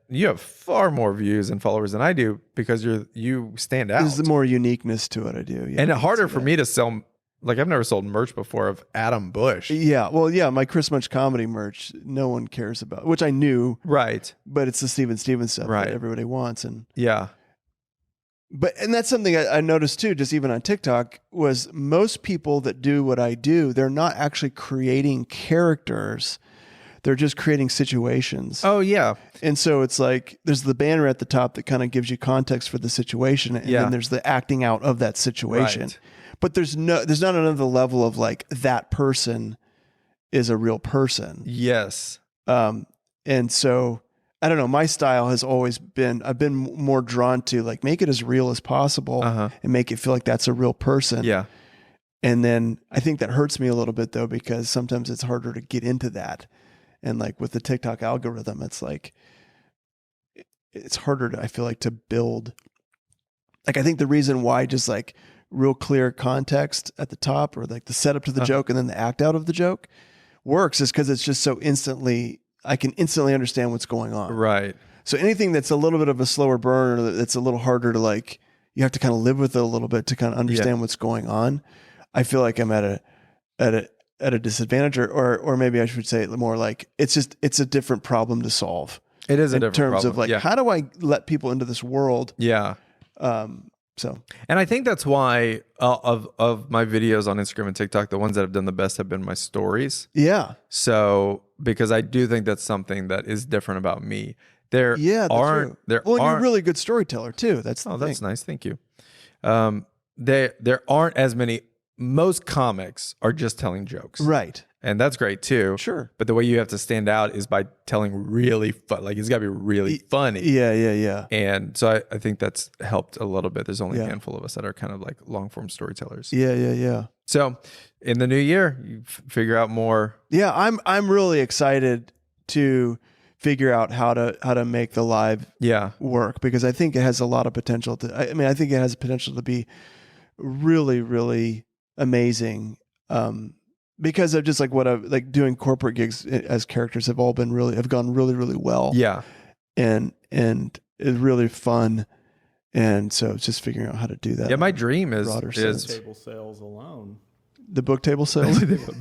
you have far more views and followers than I do because you stand out. There's the more uniqueness to what I do. Yeah, and it's harder for me to sell. Like, I've never sold merch before of Adam Bush. Yeah. Well, yeah, my Chris Munch comedy merch, no one cares about, which I knew. Right. But it's the Steven Stevens stuff that everybody wants. And that's something I noticed too, just even on TikTok, was most people that do what I do, they're not actually creating characters. They're just creating situations. Oh, yeah. And so it's like, there's the banner at the top that kind of gives you context for the situation. And then there's the acting out of that situation. Right. But there's not another level of like, that person is a real person. Yes. And so I don't know, my style has always been, I've been more drawn to like, make it as real as possible and make it feel like that's a real person. Yeah. And then I think that hurts me a little bit though, because sometimes it's harder to get into that. And like with the TikTok algorithm, it's like, it's harder to, I feel like, to build. Like, I think the reason why just like real clear context at the top, or like the setup to the joke and then the act out of the joke works, is because it's just so I can instantly understand what's going on. Right. So anything that's a little bit of a slower burn, or that's a little harder to like, you have to kind of live with it a little bit to kind of understand what's going on. I feel like I'm at a disadvantage, or maybe I should say it more like, it's a different problem to solve. It is a different problem. In terms of like, how do I let people into this world? Yeah. And I think that's why of my videos on Instagram and TikTok, the ones that have done the best have been my stories. Yeah. So, because I do think that's something that is different about me. You're a really good storyteller too. That's nice. Thank you. There aren't as many. Most comics are just telling jokes. Right. And that's great too. Sure. But the way you have to stand out is by telling really like it's got to be really funny. Yeah. And so I think that's helped a little bit. There's only a handful of us that are kind of like long form storytellers. Yeah. So in the new year, you figure out more. Yeah, I'm really excited to figure out how to make the live work, because I think it has a lot of potential I think it has potential to be really, really amazing. Because of just like what I've like doing corporate gigs as characters have gone really, really well. Yeah. And it's really fun. And so it's just figuring out how to do that. Yeah. My dream is table sales alone. The book table sales.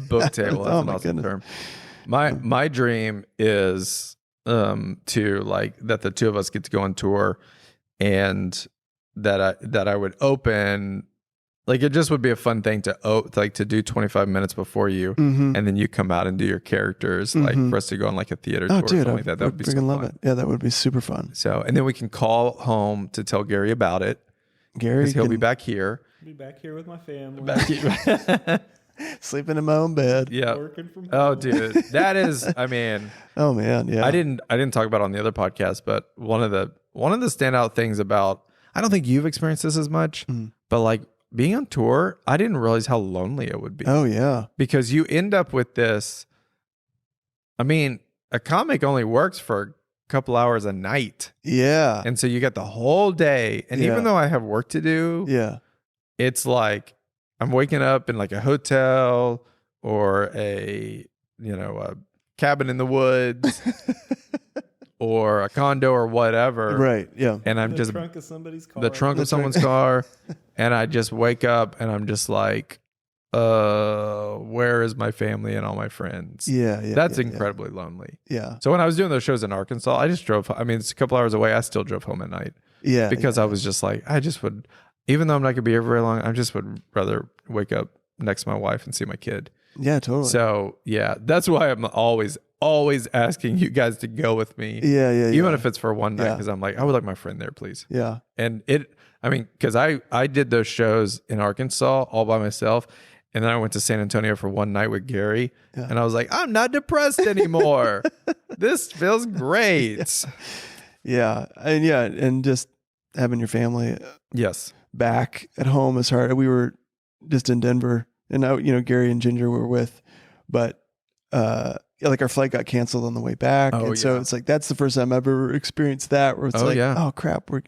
Book table. That's an awesome term. My dream is to like that the two of us get to go on tour, and that I would open Like, it just would be a fun thing to do 25 minutes before you, Mm-hmm. and then you come out and do your characters, like for us to go on like a theater tour Oh, or dude, something like that. That would be so freaking love fun. it. Yeah, that would be super fun. So, and then we can call home to tell Gary about it. Gary, Because he'll be back here. Be back here with my family. sleeping in my own bed. Yeah. Working from home. Oh, dude, that is. I mean, Oh man, yeah. I didn't talk about it on the other podcast, but one of the standout things about, I don't think you've experienced this as much, but like being on tour, I didn't realize how lonely it would be. Oh yeah. Because you end up with this. I mean, a comic only works for a couple hours a night. Yeah. And so you get the whole day. And Yeah. even though I have work to do, Yeah. it's like I'm waking up in like a hotel or a cabin in the woods or a condo or whatever. Right. Yeah. And I'm just trunk of somebody's car. the trunk of someone's car. And I just wake up and I'm just like, where is my family and all my friends? Yeah. Yeah. That's yeah, incredibly lonely. Yeah. So when I was doing those shows in Arkansas, I just drove. I mean, it's a couple hours away. I still drove home at night Yeah. because I was just like, I just would, even though I'm not going to be here very long, I just would rather wake up next to my wife and see my kid. Yeah. Totally. So yeah, that's why I'm always asking you guys to go with me. Yeah. Yeah. Even if it's for one night, Yeah. because I'm like, I would like my friend there, please. Yeah. And because I did those shows in Arkansas all by myself. And then I went to San Antonio for one night with Gary. Yeah. And I was like, I'm not depressed anymore. This feels great. Yeah. And just having your family Yes. back at home is hard. We were just in Denver, and now Gary and Ginger were with, but like our flight got canceled on the way back, Oh, and so yeah. it's like that's the first time I've ever experienced that, where it's Oh, like, yeah. oh crap, we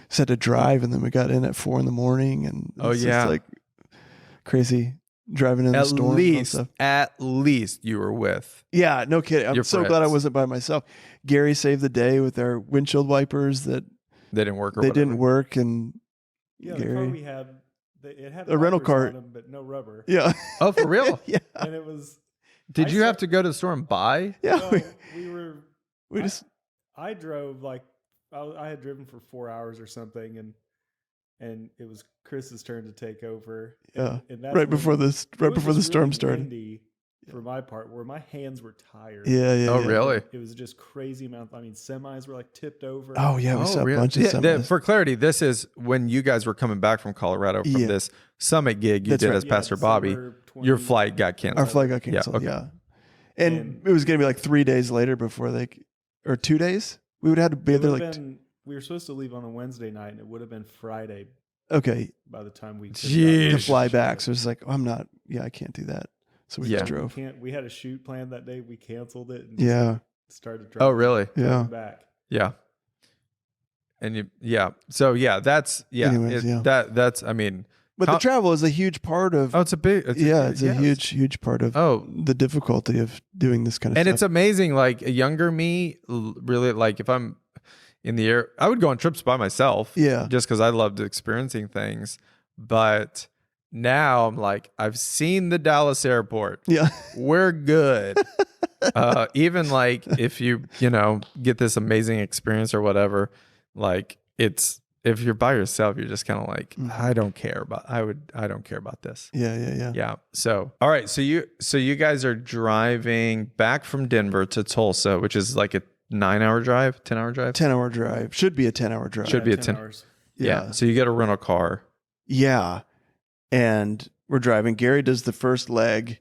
just had to drive, and then we got in at 4 a.m, and Oh, it's yeah. just like crazy driving in the storm and stuff. At least you were with. Yeah, no kidding. I'm Your so glad I friends. wasn't by myself. Gary saved the day with our windshield wipers that They didn't work. Or they whatever. didn't work, and Yeah, the Gary. car we had, it had A rental wipers cart. on them, but no rubber. yeah, Oh, for real? yeah, And it was. Did I you saw- have to go to the store and buy? yeah. No, we were. We I- just I drove like I had driven for 4 hours or something, and it was Chris's turn to take over. Yeah. and that's right when- before this, right it was before the just storm really started. windy for my part, where my hands were tired. Yeah, yeah. Oh, yeah. really? It was just crazy amount. I mean, semis were like tipped over. Oh yeah, we saw a really? bunch of Yeah, semis. for clarity, this is when you guys were coming back from Colorado from Yeah. this summit gig you That's did right. as Pastor Bobby. December Your 20 flight got canceled. Our flight got Yeah, canceled. okay. Yeah, and it was gonna be like 3 days later before or 2 days. We would have had to be It there would've like been, we were supposed to leave on a Wednesday night, and it would have been Friday okay by the time we Jeez. to fly back. So it's like, oh, I'm not. Yeah, I can't do that. So we Yeah. just drove. We had a shoot planned that day. We canceled it. And Yeah, started Oh, driving. really? yeah. driving back. Yeah. And so that's Anyways, yeah. that's I mean, But the travel is a huge part of. it's a It's a yes. huge part of Oh, the difficulty of doing this kind of and stuff. it's amazing. Like a younger me, really, like if I'm in the air, I would go on trips by myself. Yeah. just because I loved experiencing things. But now I'm like, I've seen the Dallas airport. Yeah. We're good. Even like if you get this amazing experience or whatever, like if you're by yourself, you're just kind of like, I don't care about this. Yeah. Yeah. So, all right. So you guys are driving back from Denver to Tulsa, which is like a 9-hour drive, 10-hour drive. 10-hour drive should be a 10-hour drive. Should be a 10 10 hours. Yeah. So you get a rental car. Yeah. And we're driving. Gary does the first leg,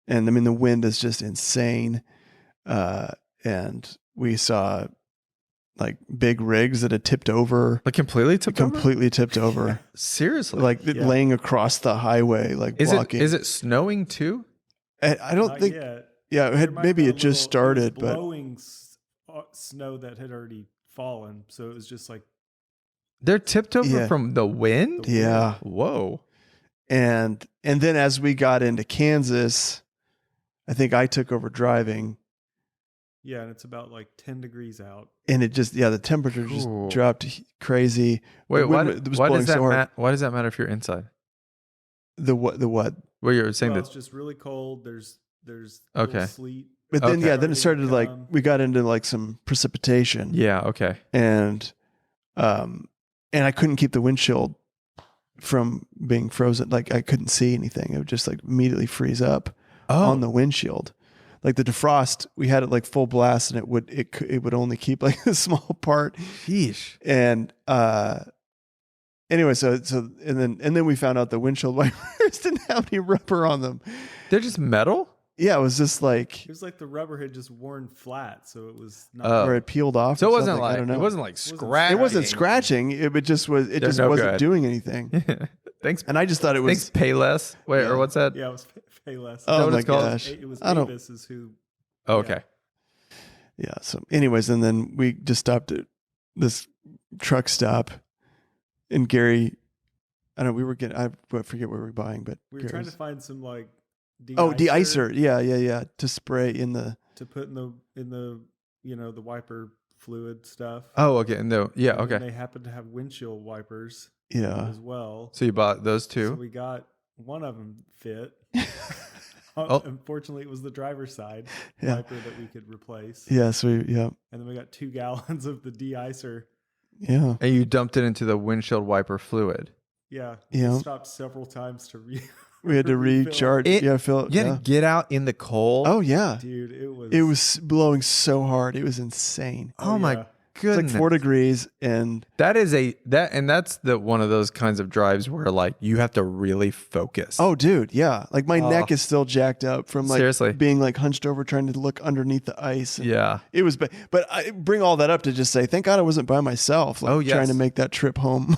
and I mean the wind is just insane. And we saw like big rigs that had tipped over, Like completely tipped over? completely tipped over, Seriously? like laying across the highway, like blocking. Is it snowing too? I don't Not think. yet. Yeah, There might maybe be a it just little- it was started, but blowing snow that had already fallen, so it was just like They're tipped over Yeah. from the wind? yeah. Whoa. And then as we got into Kansas, I think I took over driving, yeah, and it's about like 10 degrees out. and it just the temperature just Cool. dropped crazy. Wait, The wind was why blowing does that so hard. why does that matter if you're inside? The what? Well, you're saying Well, that it's just really cold. There's Okay. little sleet. But then Okay. then it started like Um, we got into like some precipitation. yeah, okay. And I couldn't keep the windshield from being frozen. Like I couldn't see anything. It would just like immediately freeze up on the windshield. Like the defrost, we had it like full blast, and it would only keep like a small part. Sheesh. And anyway, so and then we found out the windshield wipers didn't have any rubber on them. They're just metal? Yeah, it was just like it was like the rubber had just worn flat, so it was not or it peeled off. So it wasn't something. like I don't know. it wasn't like scratching. It wasn't scratching. It just was. It just wasn't doing anything. Thanks. And I just thought it was. Thanks, Payless. Wait, or what's that? Yeah, it was Payless. Oh my it's called? gosh! It was I don't. Avis is who. Oh, okay. Yeah. So, anyways, and then we just stopped at this truck stop, and Gary, I don't know. We were getting. I forget what we were buying, but We were trying to find some like. De-icer. Yeah. To spray in the. To put in the the wiper fluid stuff. Oh, okay. No, yeah, And okay. they happened to have windshield wipers. Yeah. As well. So you bought those two? So we got one of them fit. Oh. Unfortunately, it was the driver's side Yeah. wiper that we could replace. Yeah. So yeah. And then we got 2 gallons of the de-icer. Yeah. And you dumped it into the windshield wiper fluid. Yeah. Yeah. We stopped several times to We had to recharge. It- fill it. You had to get out in the cold. Oh yeah. Dude, it It was blowing so hard. It was insane. Oh my yeah. It's goodness. like 4 degrees, and That's the one of those kinds of drives where like you have to really focus. oh, dude, yeah. Like my neck is still jacked up from like Seriously. being like hunched over trying to look underneath the ice. And yeah. it was. But I bring all that up to just say, thank God I wasn't by myself. Like Oh, yes. trying to make that trip home.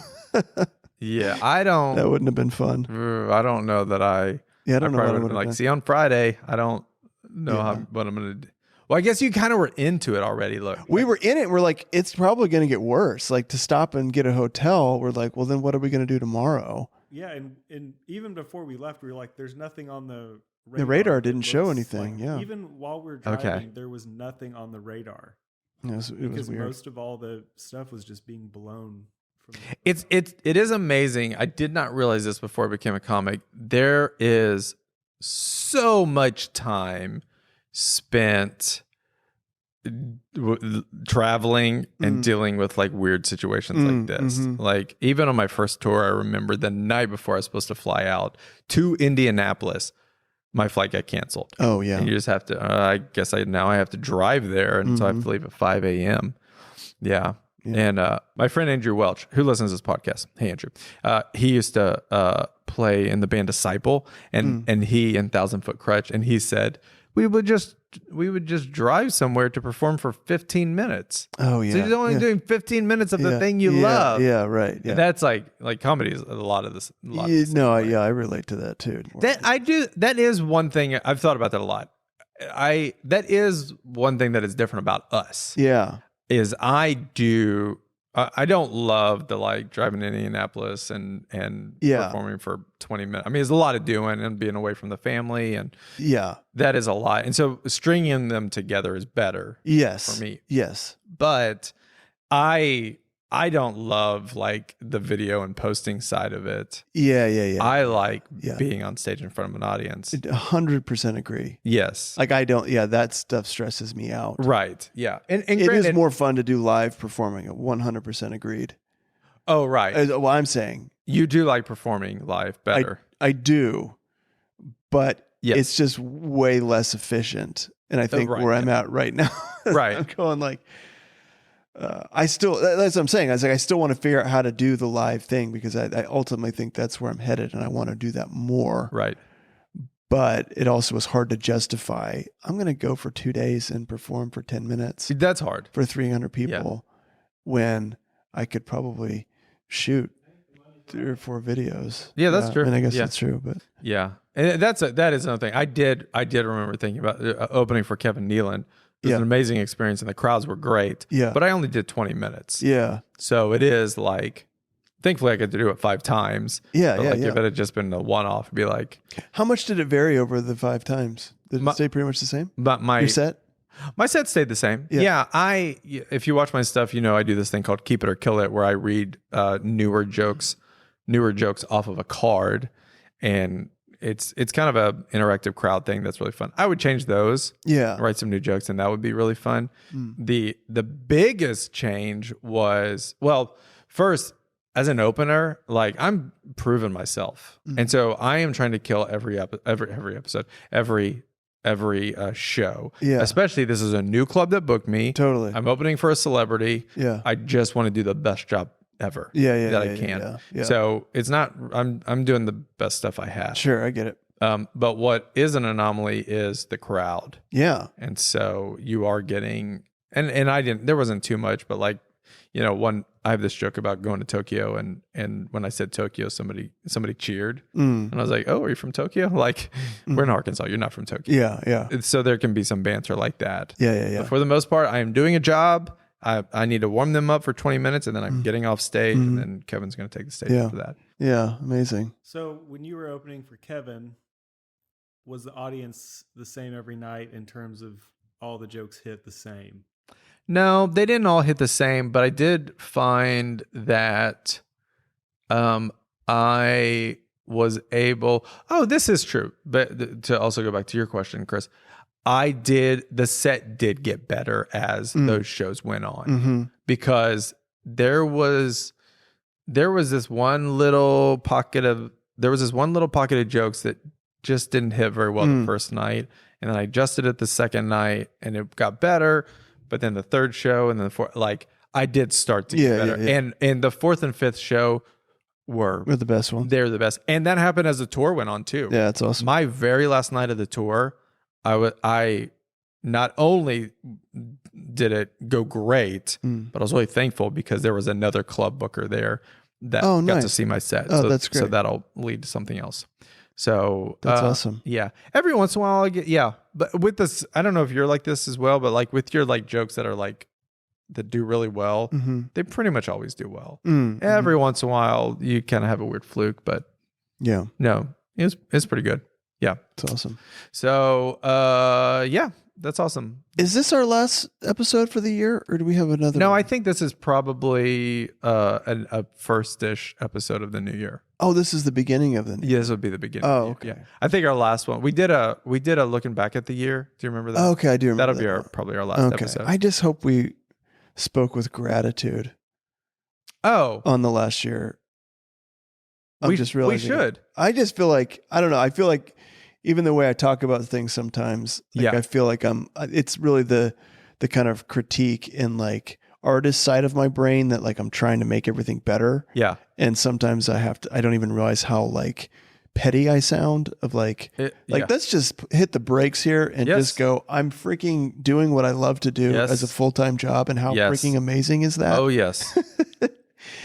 Yeah. I don't. That wouldn't have been fun. I don't know that I. Yeah, I don't know what I probably would have like. done. See you on Friday. I don't know Yeah. what I'm gonna do. Well, I guess you kind of were into it already. Look, We were in it. We're like, it's probably going to get worse. Like to stop and get a hotel. We're like, well, then what are we going to do tomorrow? Yeah, and even before we left, we were like, "There's nothing on the radar." The radar that didn't show looks anything, like-" yeah. Even while we were driving, Okay. there was nothing on the radar It was because weird. most of all the stuff was just being blown. From it is amazing. I did not realize this before I became a comic. There is so much time spent traveling and dealing with like weird situations like this. Like even on my first tour, I remember the night before I was supposed to fly out to Indianapolis, my flight got canceled. Oh yeah. And you just have to, I guess now I have to drive there. And so I have to leave at 5 a.m. Yeah. And my friend Andrew Welch, who listens to this podcast, hey Andrew, he used to play in the band Disciple, and he in Thousand Foot Crutch, and he said we would just drive somewhere to perform for 15 minutes. Oh yeah. So you're only doing 15 minutes of the thing you yeah, love. Yeah, right. Yeah. And that's like comedy is a lot of this. I relate to that too. That is one thing I've thought about that a lot. That is one thing that is different about us. Yeah. Is I don't love the like driving to Indianapolis and performing for 20 minutes. I mean, there's a lot of doing and being away from the family, and that is a lot. And so stringing them together is better. Yes. For me. Yes. But I don't love like the video and posting side of it. Yeah. I like being on stage in front of an audience. 100% agree. Yes. Like I don't. Yeah, that stuff stresses me out. Right. Yeah. And it granted, is more fun to do live performing. 100% agreed. Oh, right. Well, I'm saying You do like performing live better. I do, but it's just way less efficient. And I think where I'm at right now, right. I'm going like. That's what I'm saying. I was like, I still want to figure out how to do the live thing because I ultimately think that's where I'm headed and I want to do that more. Right. But it also was hard to justify. I'm going to go for 2 days and perform for 10 minutes. That's hard. For 300 people when I could probably shoot 3 or 4 videos. Yeah, that's true. I mean, I guess that's true, but yeah. And that is another thing. I did remember thinking about opening for Kevin Nealon. It was an amazing experience and the crowds were great. Yeah. But I only did 20 minutes. Yeah. So it is like, thankfully I get to do it 5 times. Yeah. But if it had just been a one-off, it'd be like. How much did it vary over the 5 times? Did it stay pretty much the same? But your set? My set stayed the same. Yeah. If you watch my stuff, I do this thing called Keep It or Kill It, where I read newer jokes off of a card, and it's kind of a interactive crowd thing that's really fun. I would change those. Yeah. Write some new jokes, and that would be really fun. The biggest change was, well, first, as an opener, like I'm proving myself, and so I am trying to kill every episode, every show. Yeah. Especially this is a new club that booked me. Totally. I'm opening for a celebrity. Yeah. I just want to do the best job ever. Yeah. That I can. Yeah. So it's not. I'm doing the best stuff I have. Sure, I get it. But what is an anomaly is the crowd. Yeah. And so you are getting, and I didn't. There wasn't too much, but like, I have this joke about going to Tokyo, and when I said Tokyo, somebody cheered, and I was like, "Oh, are you from Tokyo?" Like, we're in Arkansas. You're not from Tokyo. Yeah. And so there can be some banter like that. Yeah. But for the most part, I am doing a job. I need to warm them up for 20 minutes, and then I'm getting off stage, and then Kevin's going to take the stage after that. Yeah, amazing. So when you were opening for Kevin, was the audience the same every night in terms of all the jokes hit the same? No, they didn't all hit the same, but I did find that I was able. Oh, this is true. But to also go back to your question, Chris, the set did get better as those shows went on, because there was this one little pocket of jokes that just didn't hit very well the first night, and then I adjusted it the second night, and it got better. But then the third show and then the fourth, like I did start to get better. Yeah. And the fourth and fifth show were the best ones. They're the best. And that happened as the tour went on too. Yeah, it's awesome. My very last night of the tour, I not only did it go great, but I was really thankful because there was another club booker there that got to see my set. Oh, that's great. So that'll lead to something else. So that's awesome. Yeah. Every once in a while I get, but with this, I don't know if you're like this as well, but like with your like jokes that are like, that do really well, they pretty much always do well. Every once in a while you kind of have a weird fluke, but no, it's pretty good. Yeah. It's awesome. So, that's awesome. Is this our last episode for the year, or do we have another? No, one? I think this is probably a first-ish episode of the new year. Oh, this is the beginning of the. Yeah, this would be the beginning. Oh, of the year. okay. Yeah. I think our last one we did a looking back at the year. Do you remember that? Oh, okay, I do remember. That'll be probably our last episode. I just hope we spoke with gratitude. Oh, on the last year. We should. I just feel like I don't know. I feel like even the way I talk about things sometimes, like I feel like it's really the kind of critique in like artist side of my brain that like I'm trying to make everything better. Yeah. And sometimes I don't even realize how like petty I sound of like let's just hit the brakes here and just go, I'm freaking doing what I love to do as a full-time job. And how freaking amazing is that? Oh, yes.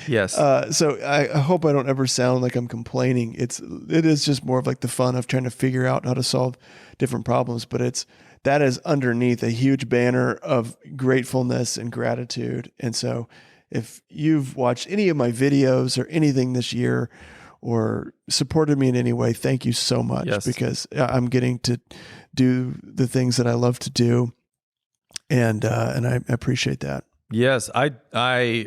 Yes. So I hope I don't ever sound like I'm complaining. It is just more of like the fun of trying to figure out how to solve different problems. But that is underneath a huge banner of gratefulness and gratitude. And so if you've watched any of my videos or anything this year or supported me in any way, thank you so much because I'm getting to do the things that I love to do. And I appreciate that. Yes, I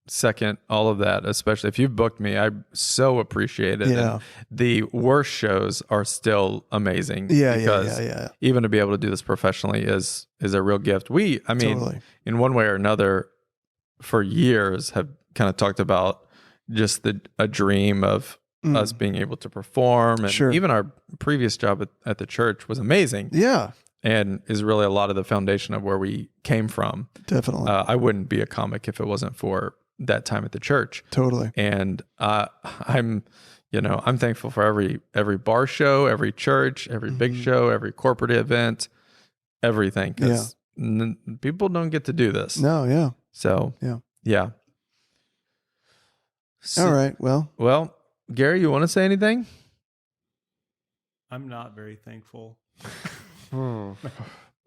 second all of that, especially if you've booked me. I so appreciate it. Yeah. And the worst shows are still amazing. Yeah. Even to be able to do this professionally is a real gift. Totally. In one way or another, for years have kind of talked about just a dream of us being able to perform. And even our previous job at the church was amazing. Yeah. And is really a lot of the foundation of where we came from. Definitely. I wouldn't be a comic if it wasn't for that time at the church. Totally. And I'm thankful for every bar show, every church, every big show, every corporate event, everything. Because people don't get to do this. No, yeah. So, yeah. All right. Well, Gary, you want to say anything? I'm not very thankful. Then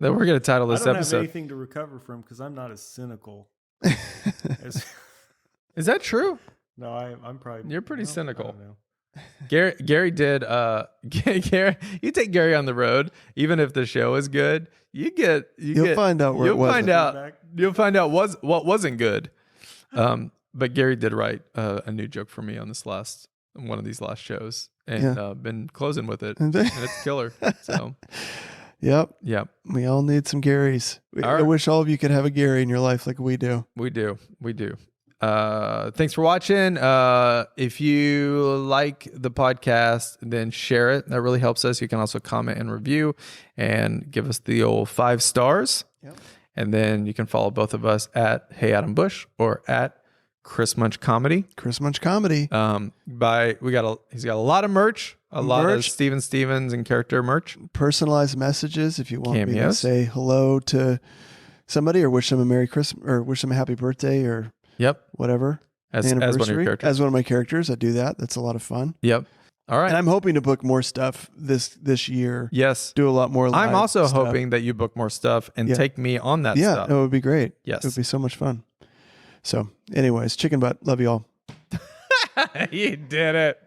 we're going to title this episode. I don't episode. have anything to recover from because I'm not as cynical. Is that true? No, I'm probably. You're pretty cynical. I don't know. Gary did. Gary, you take Gary on the road, even if the show is good. You'll find out where it wasn't. You'll find out what wasn't good. But Gary did write a new joke for me on one of these last shows, and been closing with it, and it's killer. So. Yep. We all need some Garys. I right. wish all of you could have a Gary in your life like we do. We do. Thanks for watching. If you like the podcast, then share it. That really helps us. You can also comment and review and give us the old 5 stars. Yep. And then you can follow both of us at Hey Adam Bush or at Chris Munch Comedy. Chris Munch Comedy. He's got a lot of merch, lot of Steven Stevens and character merch. Personalized messages if you want me to Cameos. say hello to somebody or wish them a Merry Christmas or wish them a happy birthday or whatever. As one of your characters. As one of my characters, I do that. That's a lot of fun. Yep. All right. And I'm hoping to book more stuff this year. Yes. Do a lot more live I'm also stuff. hoping that you book more stuff and take me on that stuff. Yeah, it would be great. Yes. It would be so much fun. So anyways, chicken butt. Love you all. You did it.